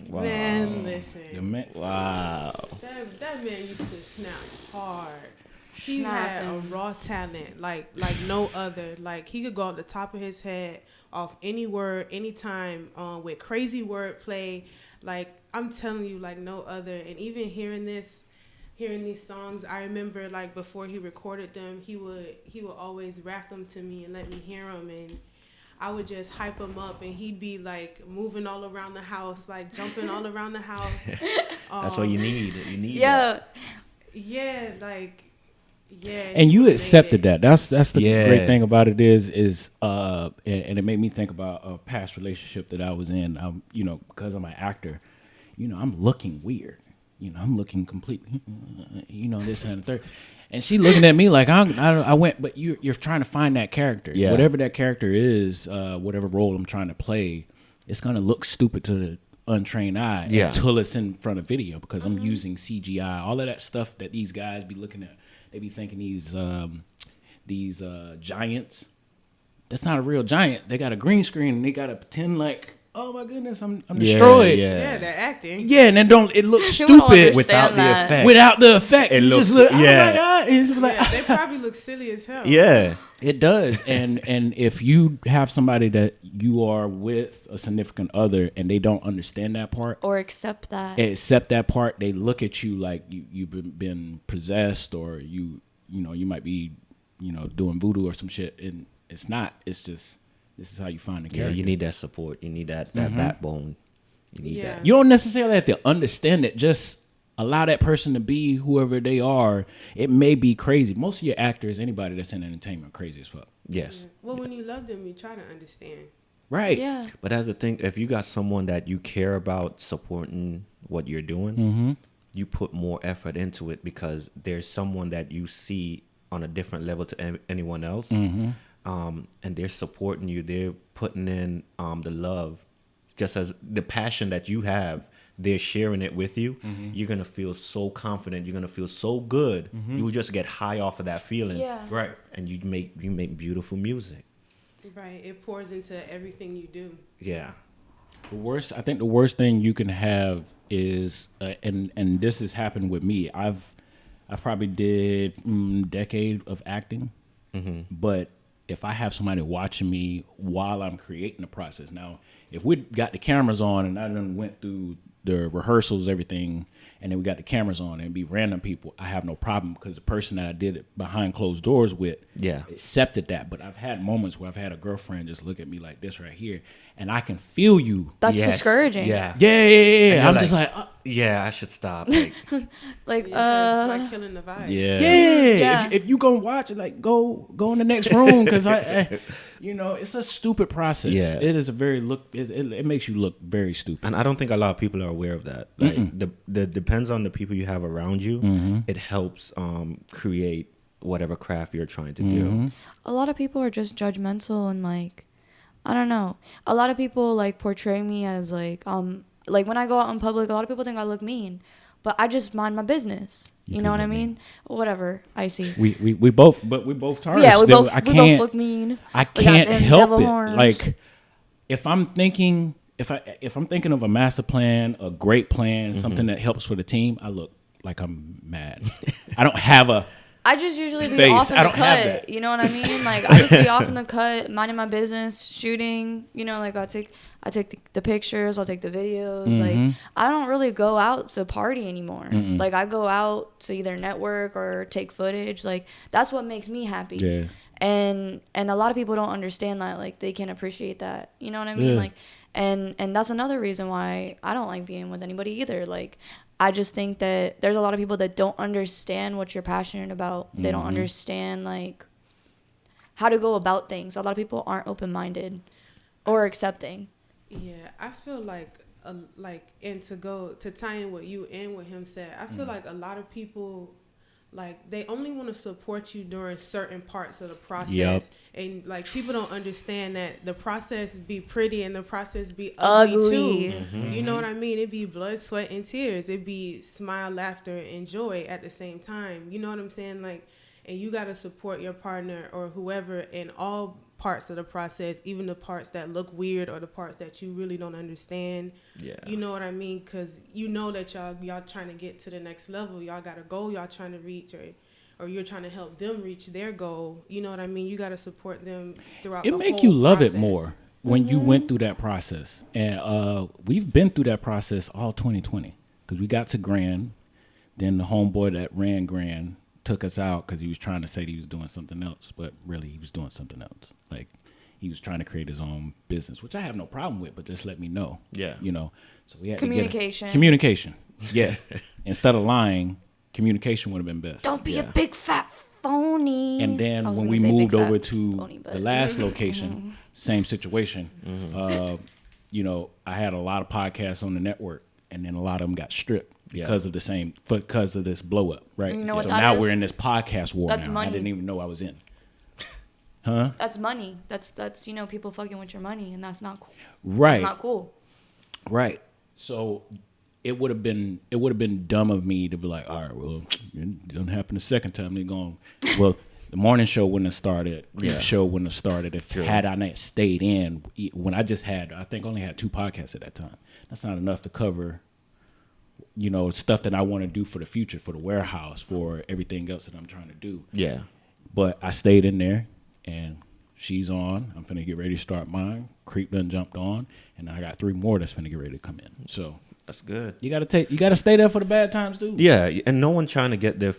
Wow. Man, listen. Wow. That man used to snap hard. He had a raw talent like no other. Like he could go off the top of his head off any word, anytime, with crazy wordplay. Like I'm telling you, like no other. And even hearing these songs, I remember like before he recorded them, he would always rap them to me and let me hear them, and I would just hype him up, and he'd be like moving all around the house, like jumping all around the house. That's what you need. You need Yeah. Yeah, like, yeah. And you accepted that. That's the Yeah. great thing about it is and it made me think about a past relationship that I was in. You know, because I'm an actor, you know, I'm looking weird. You know, I'm looking completely, you know, this and the third. And she looking at me like I went, but you're trying to find that character. Yeah. Whatever that character is, whatever role I'm trying to play, it's gonna look stupid to the untrained eye until it's in front of video, because I'm using CGI, all of that stuff that these guys be looking at. They be thinking these giants. That's not a real giant. They got a green screen and they gotta pretend like, oh my goodness, I'm destroyed. Yeah, they're acting. Yeah, and then it looks She won't stupid without the that. effect. without the effect. It You looks- just look, oh yeah. my God. It's like, Yeah, they probably look silly as hell. Yeah. it does. And if you have somebody that you are with, a significant other, and they don't understand that part, Or accept that. they look at you like you've been possessed, or you might be, doing voodoo or some shit. And it's not. It's just, this is how you find the Yeah, character. you need that support. You need that backbone. You need Yeah. that. You don't necessarily have to understand it. Just allow that person to be whoever they are. It may be crazy. Most of your actors, anybody that's in entertainment, crazy as fuck. Yes. Well, when you love them, you try to understand. Right. Yeah. But that's the thing. If you got someone that you care about supporting what you're doing, you put more effort into it, because there's someone that you see on a different level to anyone else. And they're supporting you. They're putting in the love, just as the passion that you have. They're sharing it with you. You're gonna feel so confident. You're gonna feel so good. You will just get high off of that feeling. Yeah. Right. And you make beautiful music. Right. It pours into everything you do. Yeah. I think the worst thing you can have is, and this has happened with me. I probably did decade of acting, but if I have somebody watching me while I'm creating the process, now if we got the cameras on and I done went through the rehearsals, everything, and then we got the cameras on and it'd be random people, I have no problem, because the person that I did it behind closed doors with accepted that. But I've had moments where I've had a girlfriend just look at me like this right here, and I can feel you. That's Yes. discouraging. Yeah. Yeah. And I'm you're just like, yeah, I should stop. Like, Like, It's like killing the vibe. yeah. yeah. If you gonna watch it, like go in the next room, because it's a stupid process. Yeah. It is a very it makes you look very stupid. And I don't think a lot of people are aware of that. Like the depends on the people you have around you. It helps create whatever craft you're trying to do. a lot of people are just judgmental, and like, I don't know. A lot of people like portray me as like when I go out in public, a lot of people think I look mean, but I just mind my business. You know what I mean? Whatever. I see. We both Taurus. Yeah, we both look mean. I We got can't them help devil it. horns. Like if I'm thinking of a master plan, a great plan, something that helps for the team, I look like I'm mad. I don't have I just usually be Face. off in I the don't have cut. that. You know what I mean? Like I just be off in the cut, minding my business, shooting. You know, like I take the pictures, I'll take the videos. Mm-hmm. Like I don't really go out to party anymore. Like I go out to either network or take footage. Like that's what makes me happy. Yeah. And a lot of people don't understand that. Like they can't appreciate that. You know what I mean? Yeah. Like and that's another reason why I don't like being with anybody either. Like I just think that there's a lot of people that don't understand what you're passionate about. They don't understand like how to go about things. A lot of people aren't open-minded or accepting. Yeah, I feel like and to tie in what you and what him said, I feel like a lot of people, like, they only want to support you during certain parts of the process. Yep. And like people don't understand that the process be pretty and the process be ugly too. You know what I mean? It be blood, sweat, and tears. It be smile, laughter, and joy at the same time. You know what I'm saying? Like, and you got to support your partner or whoever in all parts of the process, even the parts that look weird or the parts that you really don't understand. Yeah. You know what I mean? Because you know that y'all trying to get to the next level. Y'all got a goal y'all trying to reach, or you're trying to help them reach their goal. You know what I mean? You got to support them throughout the whole process. It make you love it more when you went through that process. And we've been through that process all 2020 because we got to Grand. Then the homeboy that ran Grand took us out because he was trying to say that he was doing something else, but really he was doing something else. Like he was trying to create his own business, which I have no problem with, but just let me know. Yeah. You know, so we had Communication. Communication. Yeah. Instead of lying, communication would have been best. Don't be a big fat phony. And then I was when gonna we say moved big fat over to phony, but- the last location, same situation. You know, I had a lot of podcasts on the network, and then a lot of them got stripped because of this blow up, right? You know what so that now is? we're in this podcast war That's now. money. I didn't even know I was in. Huh? That's money. That's you know, people fucking with your money, and that's not cool. Right. It's not cool. Right. So it would have been dumb of me to be like, all right, well, it doesn't happen the second time. They're going, well, the morning show wouldn't have started. The show wouldn't have started if had I not stayed in. When I think only had 2 podcasts at that time. That's not enough to cover, you know, stuff that I want to do for the future, for the warehouse, for everything else that I'm trying to do. Yeah. But I stayed in there, and she's on. I'm finna get ready to start mine. Creep done jumped on, and I got 3 more that's finna get ready to come in. So That's good. you gotta stay there for the bad times, dude. Yeah, and no one's trying to get their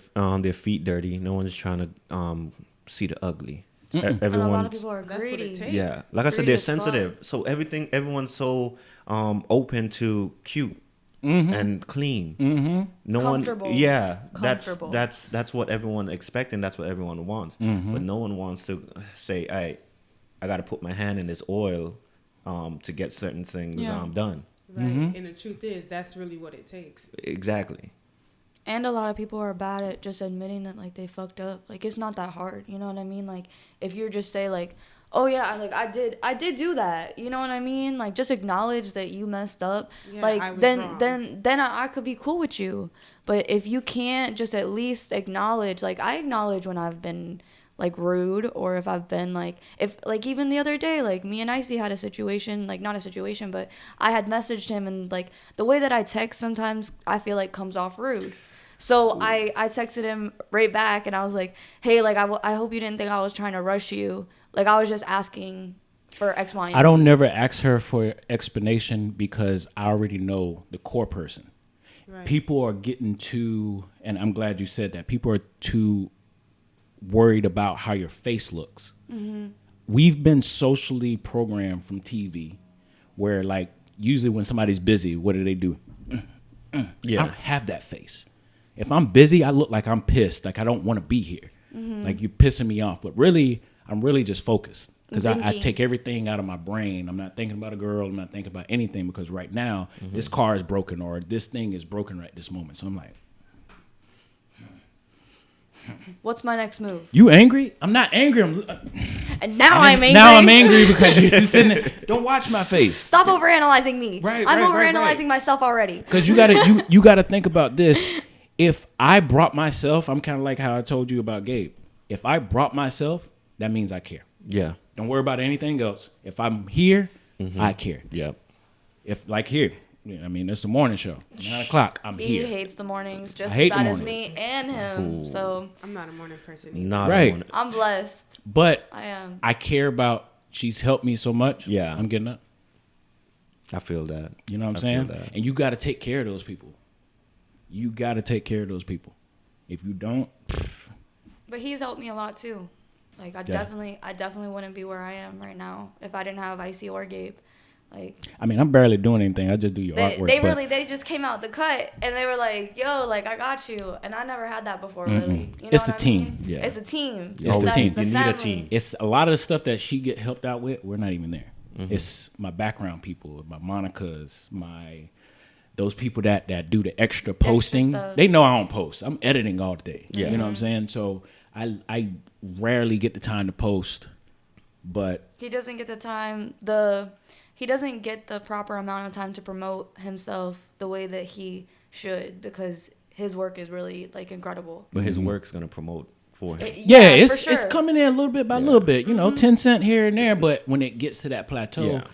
feet dirty. No one's trying to see the ugly. And a lot of Everyone's people are That's what greedy. it takes. yeah. Like I said, Greedy they're as fuck. sensitive. So everyone's so open to cute and clean. No Comfortable. one. Yeah, Comfortable. that's what everyone expecting. That's what everyone wants. But no one wants to say, I got to put my hand in this oil to get certain things done. Right. And the truth is, that's really what it takes. Exactly. And a lot of people are bad at just admitting that, like, they fucked up. Like, it's not that hard. You know what I mean? Like, if you just say, like, oh, yeah, like, I did do that. You know what I mean? Like, just acknowledge that you messed up. Yeah, like, I was wrong. then I could be cool with you. But if you can't just at least acknowledge, like, I acknowledge when I've been, like, rude, or if I've been, like, even the other day, like, me and Icy had a situation, like, not a situation, but I had messaged him, and, like, the way that I text sometimes I feel like comes off rude. So I texted him right back, and I was like, hey, like, I hope you didn't think I was trying to rush you. Like, I was just asking for X, Y, and I don't Z. never ask her for explanation because I already know the core person. Right. People are getting too, and I'm glad you said that, people are too worried about how your face looks. We've been socially programmed from TV where, like, usually when somebody's busy, what do? Yeah. I don't have that face. If I'm busy, I look like I'm pissed, like I don't want to be here. Like you're pissing me off. But really, I'm really just focused because I Thinking. take everything out of my brain. I'm not thinking about a girl. I'm not thinking about anything because right now, this car is broken or this thing is broken right this moment. So I'm like, What's my next move? you angry? I'm not angry. And now I'm angry. Now I'm angry because you're sitting there. Don't watch my face. Stop overanalyzing me. Right, I'm right, overanalyzing right. myself already. Because you gotta think about this. If I brought myself, I'm kind of like how I told you about Gabe. If I brought myself, that means I care. Yeah. Don't worry about anything else. If I'm here, I care. Yep. If like here, I mean, it's the morning show. 9 o'clock. I'm He here. hates the mornings just I as hate the bad as mornings. me and him. Ooh. So I'm not a morning person either. Not Right. one. I'm blessed. But I am. I care about. She's helped me so much. Yeah. I'm getting up. I feel that. You know what I'm I saying? feel that. And you got to take care of those people. You got to take care of those people. If you don't, But he's helped me a lot too. Like I definitely wouldn't be where I am right now if I didn't have Icy or Gabe. Like I mean, I'm barely doing anything. I just do your artwork. they just came out the cut and they were like, yo, like I got you. And I never had that before really. You know It's the what I team. mean? Yeah. It's a team. It's the That's team. You need a family. team. It's a lot of the stuff that she get helped out with. We're not even there. It's my background people, my Monica's, those people that do the extra posting. stuff. They know I don't post. I'm editing all day. Yeah. You know what I'm saying? So I rarely get the time to post, but He doesn't get the time he doesn't get the proper amount of time to promote himself the way that he should because his work is really like incredible. But his work's gonna promote for him. yeah, for it's sure. coming in a little bit by little bit. You know, 10 cent here and there. But when it gets to that plateau, Yeah.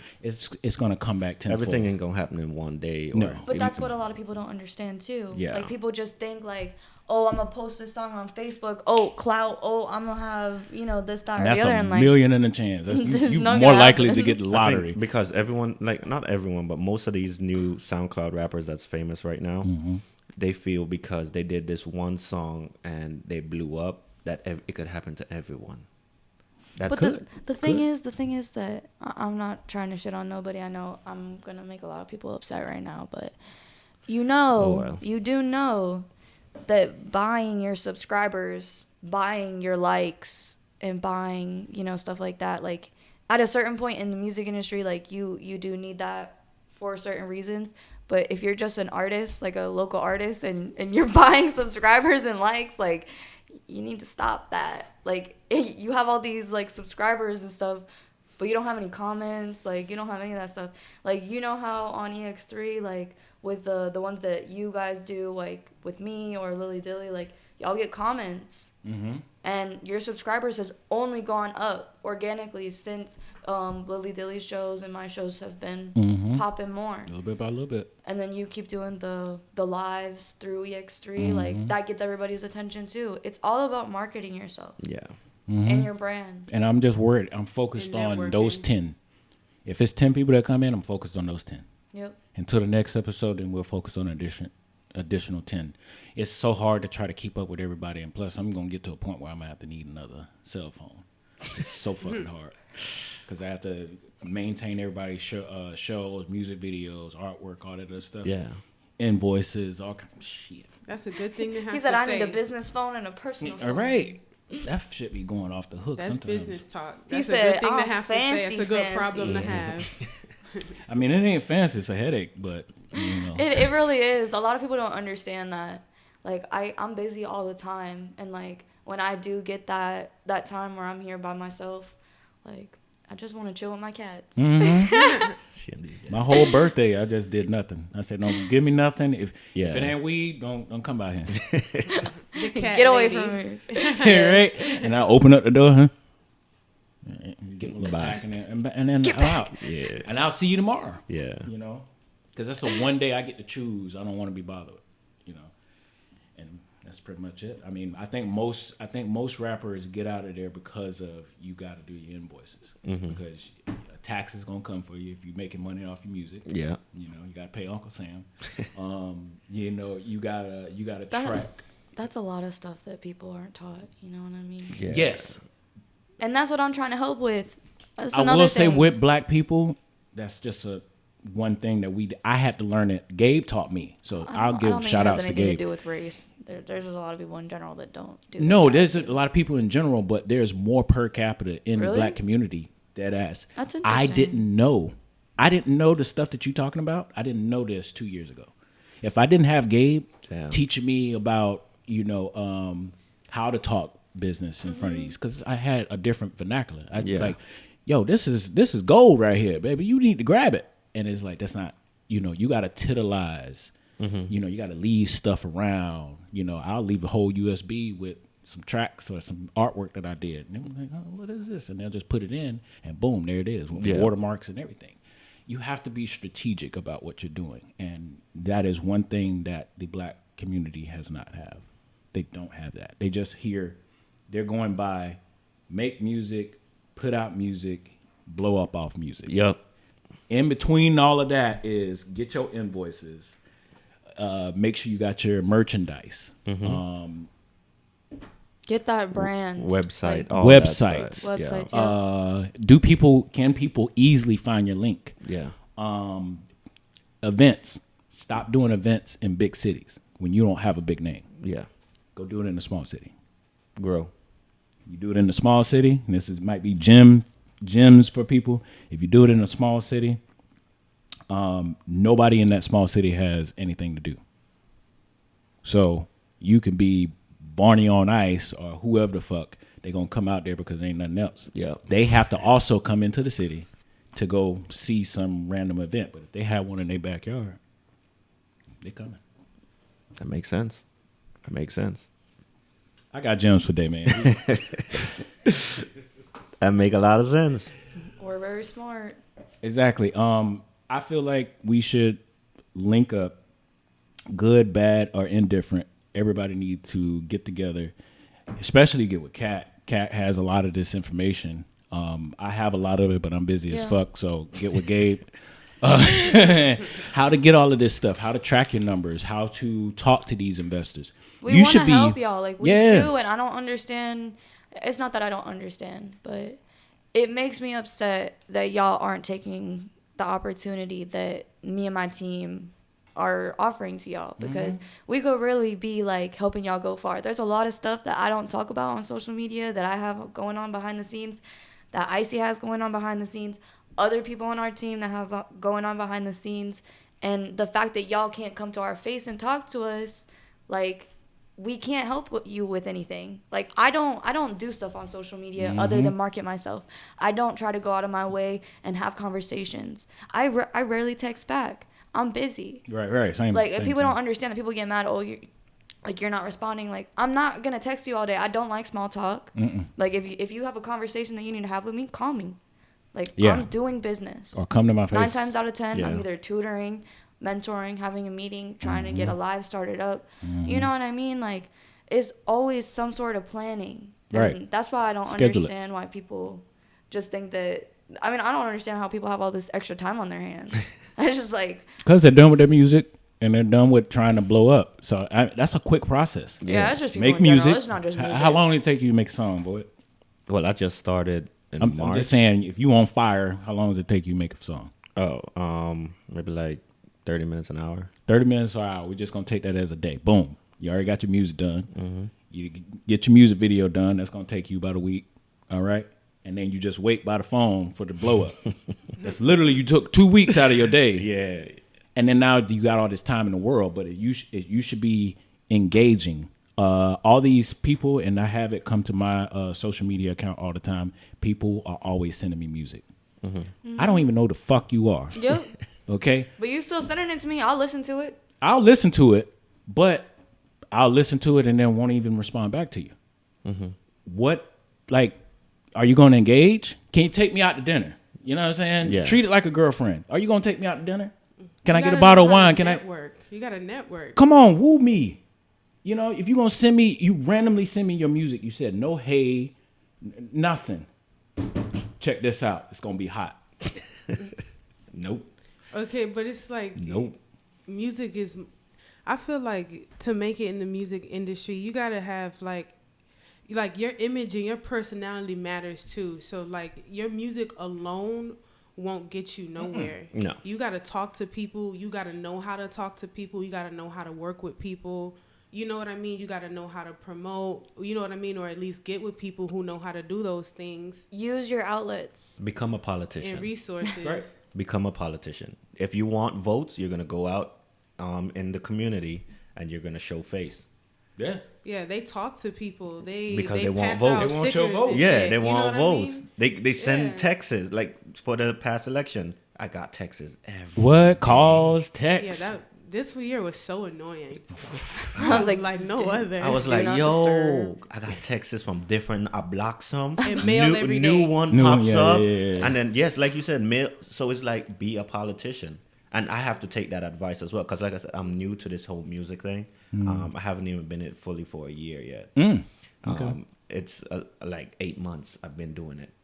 it's gonna come back tenfold. Everything ain't gonna happen in one day. Or No. But that's what a lot of people don't understand too. Yeah. Like people just think like, oh, I'm gonna post this song on Facebook. Oh, clout. Oh, I'm gonna have this, that, or And that's the other. a And like, million in a chance. That's, This is you not more gonna likely happen. to get the I think lottery. because everyone, like not everyone, but most of these new SoundCloud rappers that's famous right now, they feel because they did this one song and they blew up that it could happen to everyone. That but could. the thing is that I'm not trying to shit on nobody. I know I'm gonna make a lot of people upset right now, but you do know that buying your subscribers, buying your likes, and buying stuff like that, like at a certain point in the music industry, like you do need that for certain reasons. But if you're just an artist, like a local artist, and you're buying subscribers and likes, like you need to stop that. Like you have all these like subscribers and stuff, but you don't have any comments, like you don't have any of that stuff. Like how on EX3, like with the ones that you guys do, like with me or Lily Dilly, like y'all get comments. And your subscribers has only gone up organically since Lily Dilly's shows and my shows have been popping more. A little bit by a little bit. And then you keep doing the lives through EX3, like that gets everybody's attention too. It's all about marketing yourself Yeah. and your brand. And I'm just worried. I'm focused And on those networking. 10. If it's 10 people that come in, I'm focused on those 10. Yep. Until the next episode, then we'll focus on additional 10. It's so hard to try to keep up with everybody. And plus, I'm going to get to a point where I'm going to have to need another cell phone. It's so fucking hard. Because I have to maintain everybody's shows, music videos, artwork, all that other stuff. Yeah. Invoices, all kind of shit. That's a good thing to have He said, to I say. need a business phone and a personal phone. All right. That should be going off the hook That's sometimes. business talk. He That's a said, good thing "Oh, to have to say. It's a fancy, good problem to fancy." have. I mean, it ain't fancy. It's a headache, but, you know. It really is. A lot of people don't understand that. Like, I'm busy all the time. And, like, when I do get that time where I'm here by myself, like, I just want to chill with my cats. My whole birthday, I just did nothing. I said, "Don't give me nothing. If Yeah. it ain't weed, don't come by here." The cat Get away lady. from me. Right? And I open up the door, huh? Get my little Bye. pack and then I'm out. Yeah. And I'll see you tomorrow. Yeah. You know, because that's the one day I get to choose. I don't want to be bothered. You know, and that's pretty much it. I mean, I think most rappers get out of there because of you got to do your invoices because a tax is gonna come for you if you're making money off your music. Yeah. You know, you got to pay Uncle Sam. You know, you gotta That- track. That's a lot of stuff that people aren't taught. You know what I mean? Yeah. Yes, And that's what I'm trying to help with. That's I another will say thing. with black people, that's just one thing that I had to learn it. Gabe taught me, so I'll I give don't think shout it outs has to anything Gabe. to do with race. There's just a lot of people in general that don't do. No, that. there's a lot of people in general, but there's more per capita in the Really? black community. Dead ass. That's I interesting. didn't know. I didn't know the stuff that you're talking about. I didn't know this 2 years ago. If I didn't have Gabe Damn. teaching me about how to talk business in front of these, because I had a different vernacular. I was Yeah. like, yo, this is gold right here, baby. You need to grab it. And it's like, that's not, you got to titleize. You got to leave stuff around. I'll leave a whole USB with some tracks or some artwork that I did. And they're like, oh, what is this? And they'll just put it in, and boom, there it is with Yeah. watermarks and everything. you have to be strategic about what you're doing. And that is one thing that the black community has not have. They don't have that. They just hear, they're going by, make music, put out music, blow up off music. Yep. In between all of that is get your invoices, make sure you got your merchandise, Get that brand. Website. Like, all that websites. stuff. Websites, Yeah. can people easily find your link? Yeah. Events. Stop doing events in big cities when you don't have a big name. Yeah. Go do it in a small city. Grow. You do it in a small city, and this might be gyms for people. If you do it in a small city, nobody in that small city has anything to do. So you can be Barney on Ice or whoever the fuck. They're going to come out there because there ain't nothing else. Yeah. They have to also come into the city to go see some random event. But if they have one in their backyard, they coming. That makes sense. That makes sense. I got gems for day, man. That make a lot of sense. We're very smart. Exactly. I feel like we should link up, good, bad, or indifferent. Everybody needs to get together, especially get with Kat. Kat has a lot of this information. I have a lot of it, but I'm busy as Yeah. fuck. So get with Gabe. How to get all of this stuff, how to track your numbers, how to talk to these investors. We want to help y'all. Like, we do, and I don't understand. It's not that I don't understand, but it makes me upset that y'all aren't taking the opportunity that me and my team are offering to y'all, because we could really be like helping y'all go far. There's a lot of stuff that I don't talk about on social media that I have going on behind the scenes, that Icy has going on behind the scenes, other people on our team that have going on behind the scenes. And the fact that y'all can't come to our face and talk to us, like, we can't help you with anything. Like, I don't do stuff on social media other than market myself. I don't try to go out of my way and have conversations. I rarely text back. I'm busy. Right. Same. Like, if same, people same. don't understand that, people get mad. Oh, you're not responding. Like, I'm not gonna text you all day. I don't like small talk. Like, if you have a conversation that you need to have with me, call me. Like, Yeah. I'm doing business. Or come to my face. 9 times out of 10, I'm Yeah. either tutoring, mentoring, having a meeting, trying to get a live started up. You know what I mean? Like, it's always some sort of planning. And Right. that's why I don't Schedule it. understand why people just think that. I mean, I don't understand how people have all this extra time on their hands. It's just like, Because they're done with their music and they're done with trying to blow up. So that's a quick process. yeah, it's just people Make in general. music. It's not just music. How long did it take you to make a song, boy? Well, I just started in I'm March. just saying, if you on fire, how long does it take you to make a song? Maybe like 30 minutes an hour. 30 minutes or an hour. We're just going to take that as a day. Boom. You already got your music done. You get your music video done. That's going to take you about a week. All right. And then you just wait by the phone for the blow up. That's literally, you took 2 weeks out of your day. Yeah. And then now you got all this time in the world, but you should be engaging. All these people, and I have it come to my social media account all the time, people are always sending me music. I don't even know the fuck you are. Yep. Okay? But you still sending it to me. I'll listen to it. I'll listen to it, but I'll listen to it and then won't even respond back to you. What, like, are you going to engage? Can you take me out to dinner? You know what I'm saying? Yeah. Treat it like a girlfriend. Are you going to take me out to dinner? Can I You get a gotta bottle of know how wine? to Can I? network. You got to network. Come on, woo me. You know, if you're going to send me, you randomly send me your music. You said no hey, nothing. Check this out. It's going to be hot. Nope. Okay, but it's like Nope. music is. I feel like to make it in the music industry, you gotta have like your image and your personality matters too. So like your music alone won't get you nowhere. No. You gotta talk to people. You gotta know how to talk to people. You gotta know how to work with people. You know what I mean? You gotta know how to promote. You know what I mean? Or at least get with people who know how to do those things Use your outlets. Become a politician. and resources. Right. Become a politician. If you want votes, you're going to go out in the community and you're going to show face. Yeah. Yeah, they talk to people. Because they want pass votes. out They want your stickers vote. and Yeah, shit. they You know want what I votes. mean? They send Yeah. texts. Like for the past election, I got texts every What? Calls, texts? Yeah, This year was so annoying. I was like no other. I was Do like, not yo, disturb. I got texts from different. I blocked some. And mail every new day. one New one, pops yeah, up, yeah. and then yes, like you said, mail. So it's like be a politician, and I have to take that advice as well because, like I said, I'm new to this whole music thing. I haven't even been it fully for a year yet. It's like 8 months I've been doing it.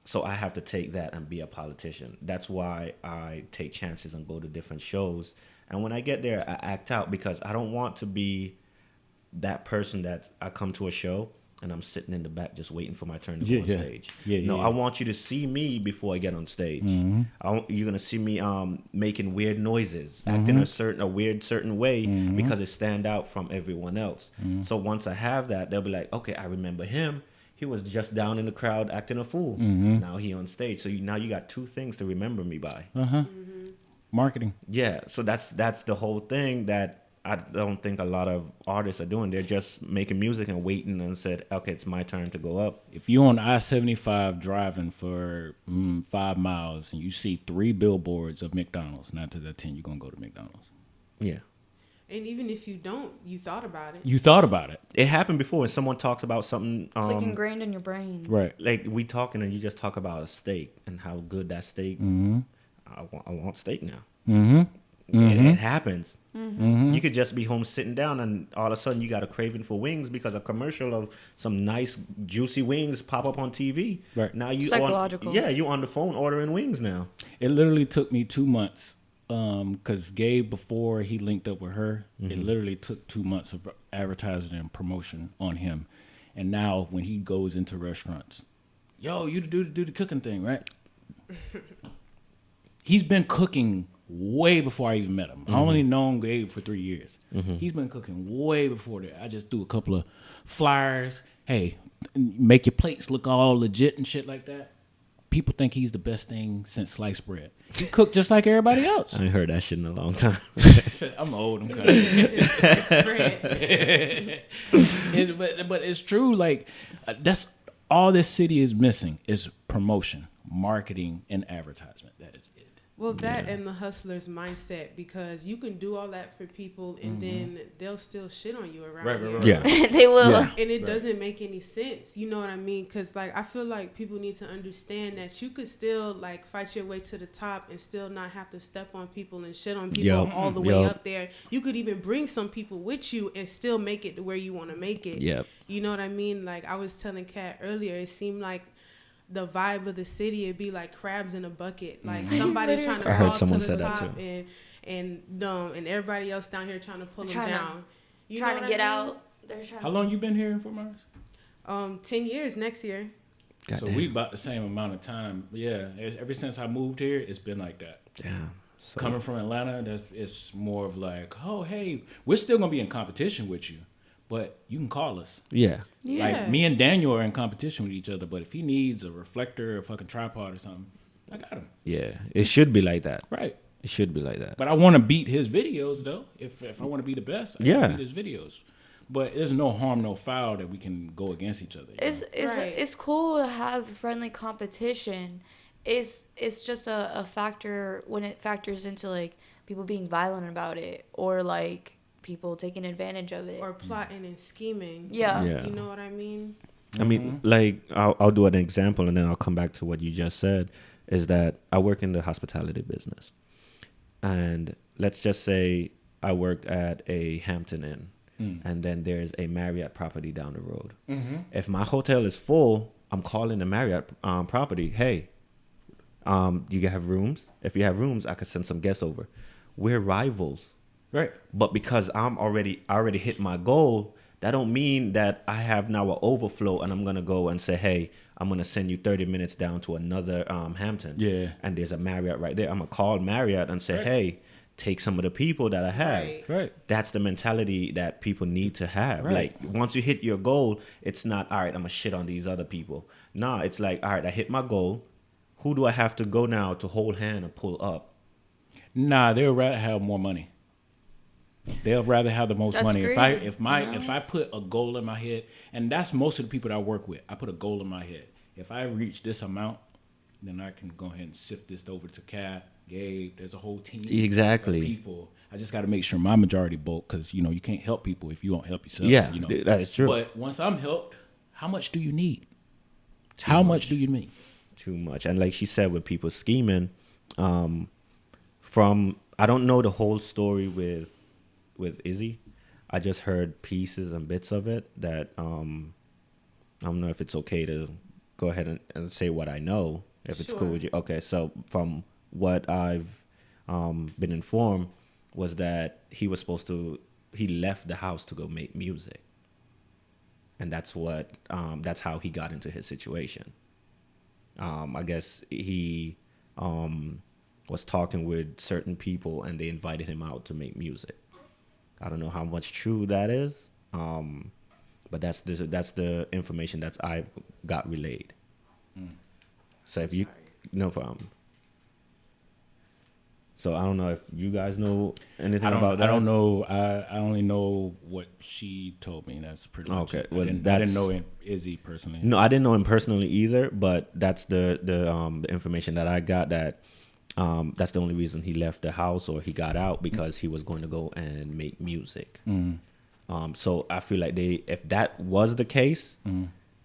So I have to take that and be a politician. That's why I take chances and go to different shows. And when I get there, I act out because I don't want to be that person that I come to a show and I'm sitting in the back just waiting for my turn to go on stage. No, I want you to see me before I get on stage. You're gonna see me making weird noises, acting a weird certain way because it stand out from everyone else. So once I have that, they'll be like, okay, I remember him. He was just down in the crowd acting a fool. Now he on stage. So now you got two things to remember me by. Marketing. Yeah. So that's the whole thing that I don't think a lot of artists are doing. They're just making music and waiting and said, okay, it's my turn to go up. If you're on I-75 driving for 5 miles and you see 3 billboards of McDonald's, 9 to the 10, you're going to go to McDonald's. Yeah. And even if you don't, you thought about it. You thought about it. It happened before when someone talks about something. It's like ingrained in your brain. Right. Like we talking and you just talk about a steak and how good that steak. I want steak now. It happens. You could just be home sitting down and all of a sudden you got a craving for wings because a commercial of some nice juicy wings pop up on TV. Right. Now you Psychological. you on the phone ordering wings now. It literally took me 2 months because Gabe, before he linked up with her, it literally took 2 months of advertising and promotion on him. And now when he goes into restaurants, yo, you do the cooking thing, right? He's been cooking way before I even met him. I only known Gabe for 3 years. He's been cooking way before that. I just do a couple of flyers. Hey, make your plates look all legit and shit like that. People think he's the best thing since sliced bread. He cooked just like everybody else. I ain't heard that shit in a long time. I'm old. I'm cutting. It's bread. But it's true. Like that's all this city is missing is promotion, marketing, and advertisement. That is it. Well, that and the hustler's mindset, because you can do all that for people and then they'll still shit on you around here. Right. Yeah. They will. Yeah. And it doesn't make any sense. You know what I mean? Because, like, I feel like people need to understand that you could still, like, fight your way to the top and still not have to step on people and shit on people all the way up there. You could even bring some people with you and still make it to where you want to make it. Yep. You know what I mean? Like, I was telling Kat earlier, it seemed like the vibe of the city, it'd be like crabs in a bucket. Like somebody trying to I heard crawl someone to say the that top too. and everybody else down here trying to pull them down. You Trying know to what get I mean? out. They're trying How long you been here in Fort Myers? 10 years next year. So we about the same amount of time. Yeah, ever since I moved here, it's been like that. Damn. So, Coming from Atlanta, it's more of like, oh, hey, we're still gonna be in competition with you, but you can call us. yeah. Yeah. Like me and Daniel are in competition with each other, but if he needs a reflector, a fucking tripod or something, I got him. Yeah. It should be like that. Right. It should be like that. But I want to beat his videos though. If I want to be the best, I Yeah. beat his videos. But there's no harm, no foul that we can go against each other. It's Right. it's cool to have friendly competition. It's just a factor when it factors into like people being violent about it or like people taking advantage of it. Or plotting and scheming. Yeah. Yeah. You know what I mean? I mean, like, I'll do an example and then I'll come back to what you just said, is that I work in the hospitality business. And let's just say I worked at a Hampton Inn and then there's a Marriott property down the road. If my hotel is full, I'm calling the Marriott property, hey, do you have rooms? If you have rooms, I could send some guests over. We're rivals. Right. But because I already hit my goal, that don't mean that I have now an overflow and I'm gonna go and say, hey, I'm gonna send you 30 minutes down to another Hampton. Yeah. And there's a Marriott right there. I'm gonna call Marriott and say, hey, take some of the people that I have. Right. Right. That's the mentality that people need to have. Right. Like once you hit your goal, it's not all right, I'm gonna shit on these other people. Nah, it's like, all right, I hit my goal. Who do I have to go now to hold hand and pull up? Nah, they'll rather have more money. They'll rather have the most That's money. greedy. If I put a goal in my head, and that's most of the people that I work with. I put a goal in my head. If I reach this amount, then I can go ahead and sift this over to Kat, Gabe. There's a whole team. Exactly. Of people. I just got to make sure my majority vote because you can't help people if you don't help yourself. Yeah, you know? that is true. But once I'm helped, how much do you need? How much do you need? Too much. And like she said, with people scheming, from I don't know the whole story with Izzy. I just heard pieces and bits of it that I don't know if it's okay to go ahead and say what I know. If it's cool with you. Okay, so from what I've been informed was that he left the house to go make music. And that's how he got into his situation. I guess he was talking with certain people and they invited him out to make music. I don't know how much true that is, but that's the information that I got relayed. So if you, no problem. So I don't know if you guys know anything about that. I don't know. I only know what she told me. That's pretty much it. Well, I didn't know Izzy personally. No, I didn't know him personally either. But that's the information that I got. That that's the only reason he left the house or he got out, because he was going to go and make music. So I feel like if that was the case,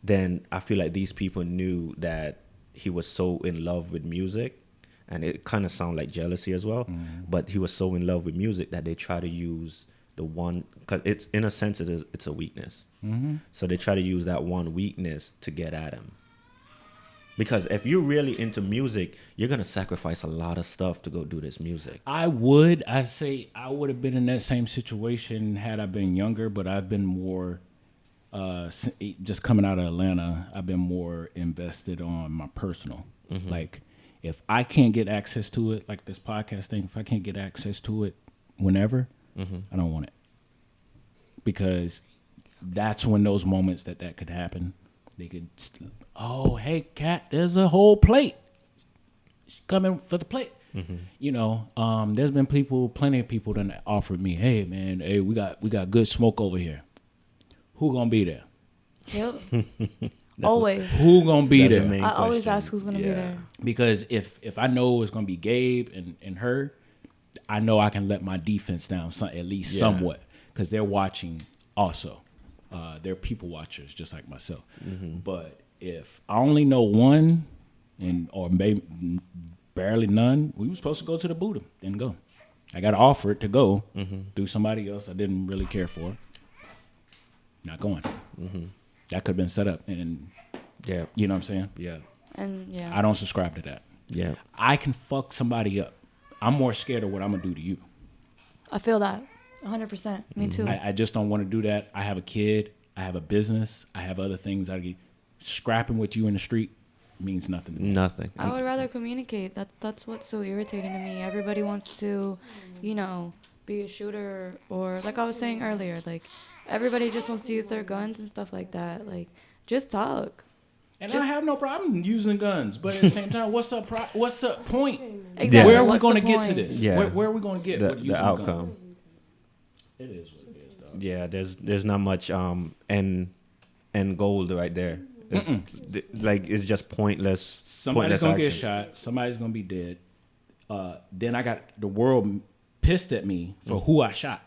then I feel like these people knew that he was so in love with music. And it kind of sounded like jealousy as well. But he was so in love with music that they try to use the one, because it's, in a sense, it's a weakness. So they try to use that one weakness to get at him. Because if you're really into music, you're going to sacrifice a lot of stuff to go do this music. I would have been in that same situation had I been younger, but I've been more, just coming out of Atlanta, I've been more invested on my personal. Like, if I can't get access to it, like this podcast thing, if I can't get access to it whenever, I don't want it. Because that's when those moments that could happen. They could, oh, hey, Kat, there's a whole plate. She's coming for the plate. There's been plenty of people that offered me, hey, man, hey, we got good smoke over here. Who gonna be there? Yep. Always. Who gonna be there? I always ask who's gonna be there. Because if I know it's gonna be Gabe and her, I know I can let my defense down at least somewhat, because they're watching also. They're people watchers just like myself. But if I only know one, or maybe barely none, we were supposed to go to the Buddha. Didn't go. I got offered to go do somebody else I didn't really care for. Not going. That could have been set up, and you know what I'm saying? Yeah. And I don't subscribe to that. Yeah. I can fuck somebody up. I'm more scared of what I'm gonna do to you. I feel that 100%. Me too. I just don't want to do that. I have a kid. I have a business. I have other things. Scrapping with you in the street means nothing to me. Nothing. I would rather communicate. That's what's so irritating to me. Everybody wants to, be a shooter, or like I was saying earlier, like everybody just wants to use their guns and stuff like that. Like, just talk. And I have no problem using guns, but at the same time, what's the point? Exactly. Where are we What's going to the get to point? this? Yeah. Where are we going to get with using the outcome? Gun? It is what it is, dog. Yeah, there's not much end goal right there. It's just pointless. Somebody's gonna get action. shot. Somebody's gonna be dead. Then I got the world pissed at me for who I shot.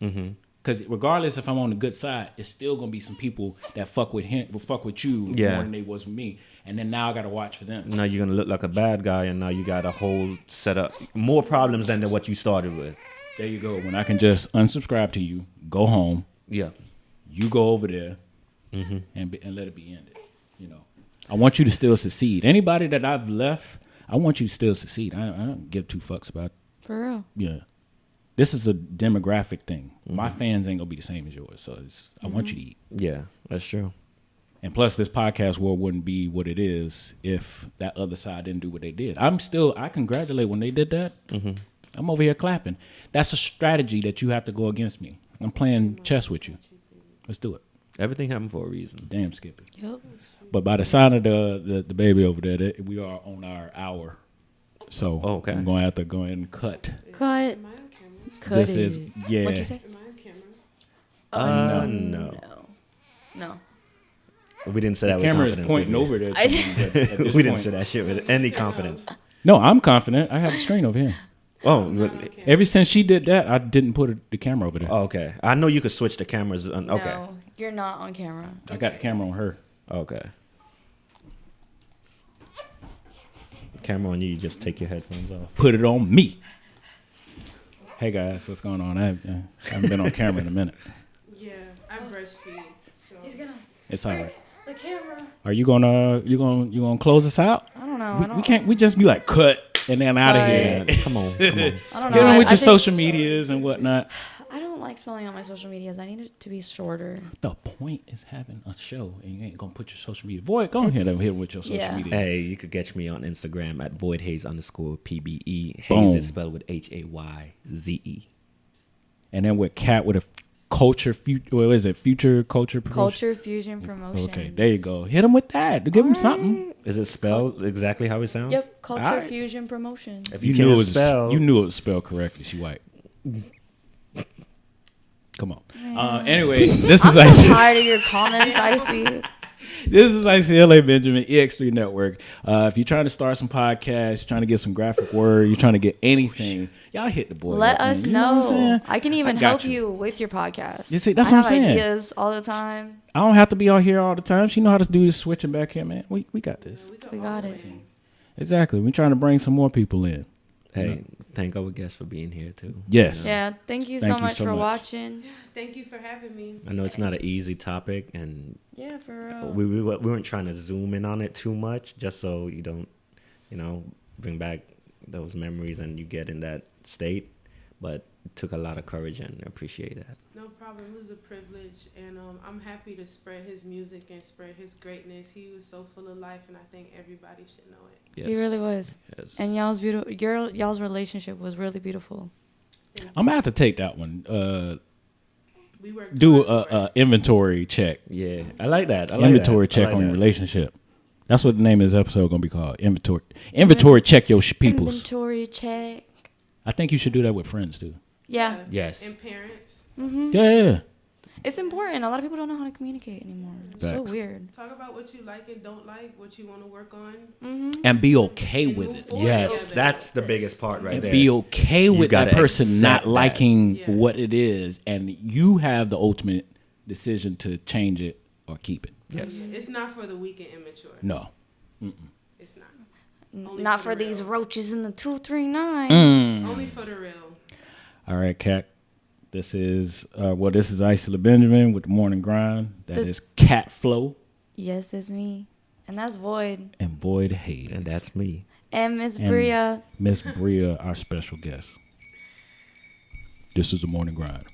Because regardless if I'm on the good side, it's still gonna be some people that fuck with you more than they was with me. And then now I gotta watch for them. Now you're gonna look like a bad guy, and now you got a whole set of more problems than what you started with. There you go. When I can just unsubscribe to you, go home. Yeah. You go over there and let it be ended. I want you to still succeed. Anybody that I've left, I want you to still succeed. I don't give two fucks about. For real. Yeah. This is a demographic thing. My fans ain't gonna be the same as yours, so I want you to eat. Yeah, that's true. And plus, this podcast world wouldn't be what it is if that other side didn't do what they did. I congratulate when they did that. I'm over here clapping. That's a strategy that you have to go against me. I'm playing chess with you. Let's do it. Everything happened for a reason. Damn, Skippy. Yep. But by the sign of the baby over there, we are on our hour. So okay. I'm going to have to go ahead and cut. Cut. Am I on camera? Cut This it. is, yeah. What'd you say? Am I on camera? No. No. We didn't say The that with camera confidence. is pointing did we? over there. To me, but at this We didn't point- say that shit with any confidence. No, I'm confident. I have the screen over here. Oh, Ever since she did that, I didn't put the camera over there. oh, okay. I know you could switch the cameras. Okay. No, you're not on camera. I got the camera on her. Okay. Camera on you. You just take your headphones off. Put it on me. Hey guys, what's going on? I haven't been on camera in a minute. Yeah, I breastfeed. So He's gonna It's all right. the camera. Are you gonna close us out? I don't know. We can't. We just be like cut and then out of Cut. here. Yeah, come on. I don't know. Get them I with your think- social medias and whatnot. I don't like spelling out my social medias. I need it to be shorter. The point is having a show, and you ain't gonna put your social media. Boy, go ahead and hit with your social yeah. media. Hey, you could catch me on Instagram at voidhaze_PBE. Boom. Hayes is spelled with HAYZE. And then with Cat with a culture, what is it? Future culture promotion. Culture Fusion Promotion. Okay, there you go. Hit him with that to give him something. Is it spelled exactly how it sounds? Yep, Culture All right. Fusion Promotion. If You you, knew it can't was spell, You knew it was spelled correctly. She white. Come on. Anyway, this is I'm so Icy. tired of your comments, Icy. This is ICLA Benjamin, EX3 Network. If you're trying to start some podcasts, you're trying to get some graphic word, you're trying to get anything, y'all hit the boy. Let up, man. us You know what I'm know. saying? I can even I got help you with your podcast. You see, that's I what I'm have saying. ideas all the time. I don't have to be out here all the time. She know how to do this switching back here, man. We got this. We got it. Exactly. We're trying to bring some more people in. hey, thank our guests for being here too. Yes. Yeah, thank you Thank so you much so for much. watching. thank you for having me. I know it's not an easy topic, and Yeah, for real. we weren't trying to zoom in on it too much, just so you don't, bring back those memories and you get in that state. But it took a lot of courage, and I appreciate that. No problem. It was a privilege, and I'm happy to spread his music and spread his greatness. He was so full of life, and I think everybody should know it. Yes. He really was. Yes. And y'all's beautiful. Y'all's relationship was really beautiful. I'm gonna have to take that one. We worked Do hard for a it. inventory check. Yeah, I like that. I like Inventory that. I check like on your that. relationship. That's what the name of this episode gonna be called. Inventory check your peoples. Inventory check. I think you should do that with friends too. Yeah. Yes. And parents. Yeah. It's important. A lot of people don't know how to communicate anymore. It's so Facts. weird. Talk about what you like and don't like, what you want to work on. And be okay and with move it. forward Yes, together. that's the biggest part right And there. be okay with that gotta person accept not that. liking Yeah. what it is, and you have the ultimate decision to change it or keep it. Yes. It's not for the weak and immature. No. It's not. Only Not for for the these real. roaches in the 239. Only for the real. All right, Cat. This is Isla Benjamin with the morning grind. That This- is Cat Flow Yes, that's me. And that's Void. and Void Hayes. And that's me. And Miss And Bria. Miss Bria, our special guest. This is the morning grind.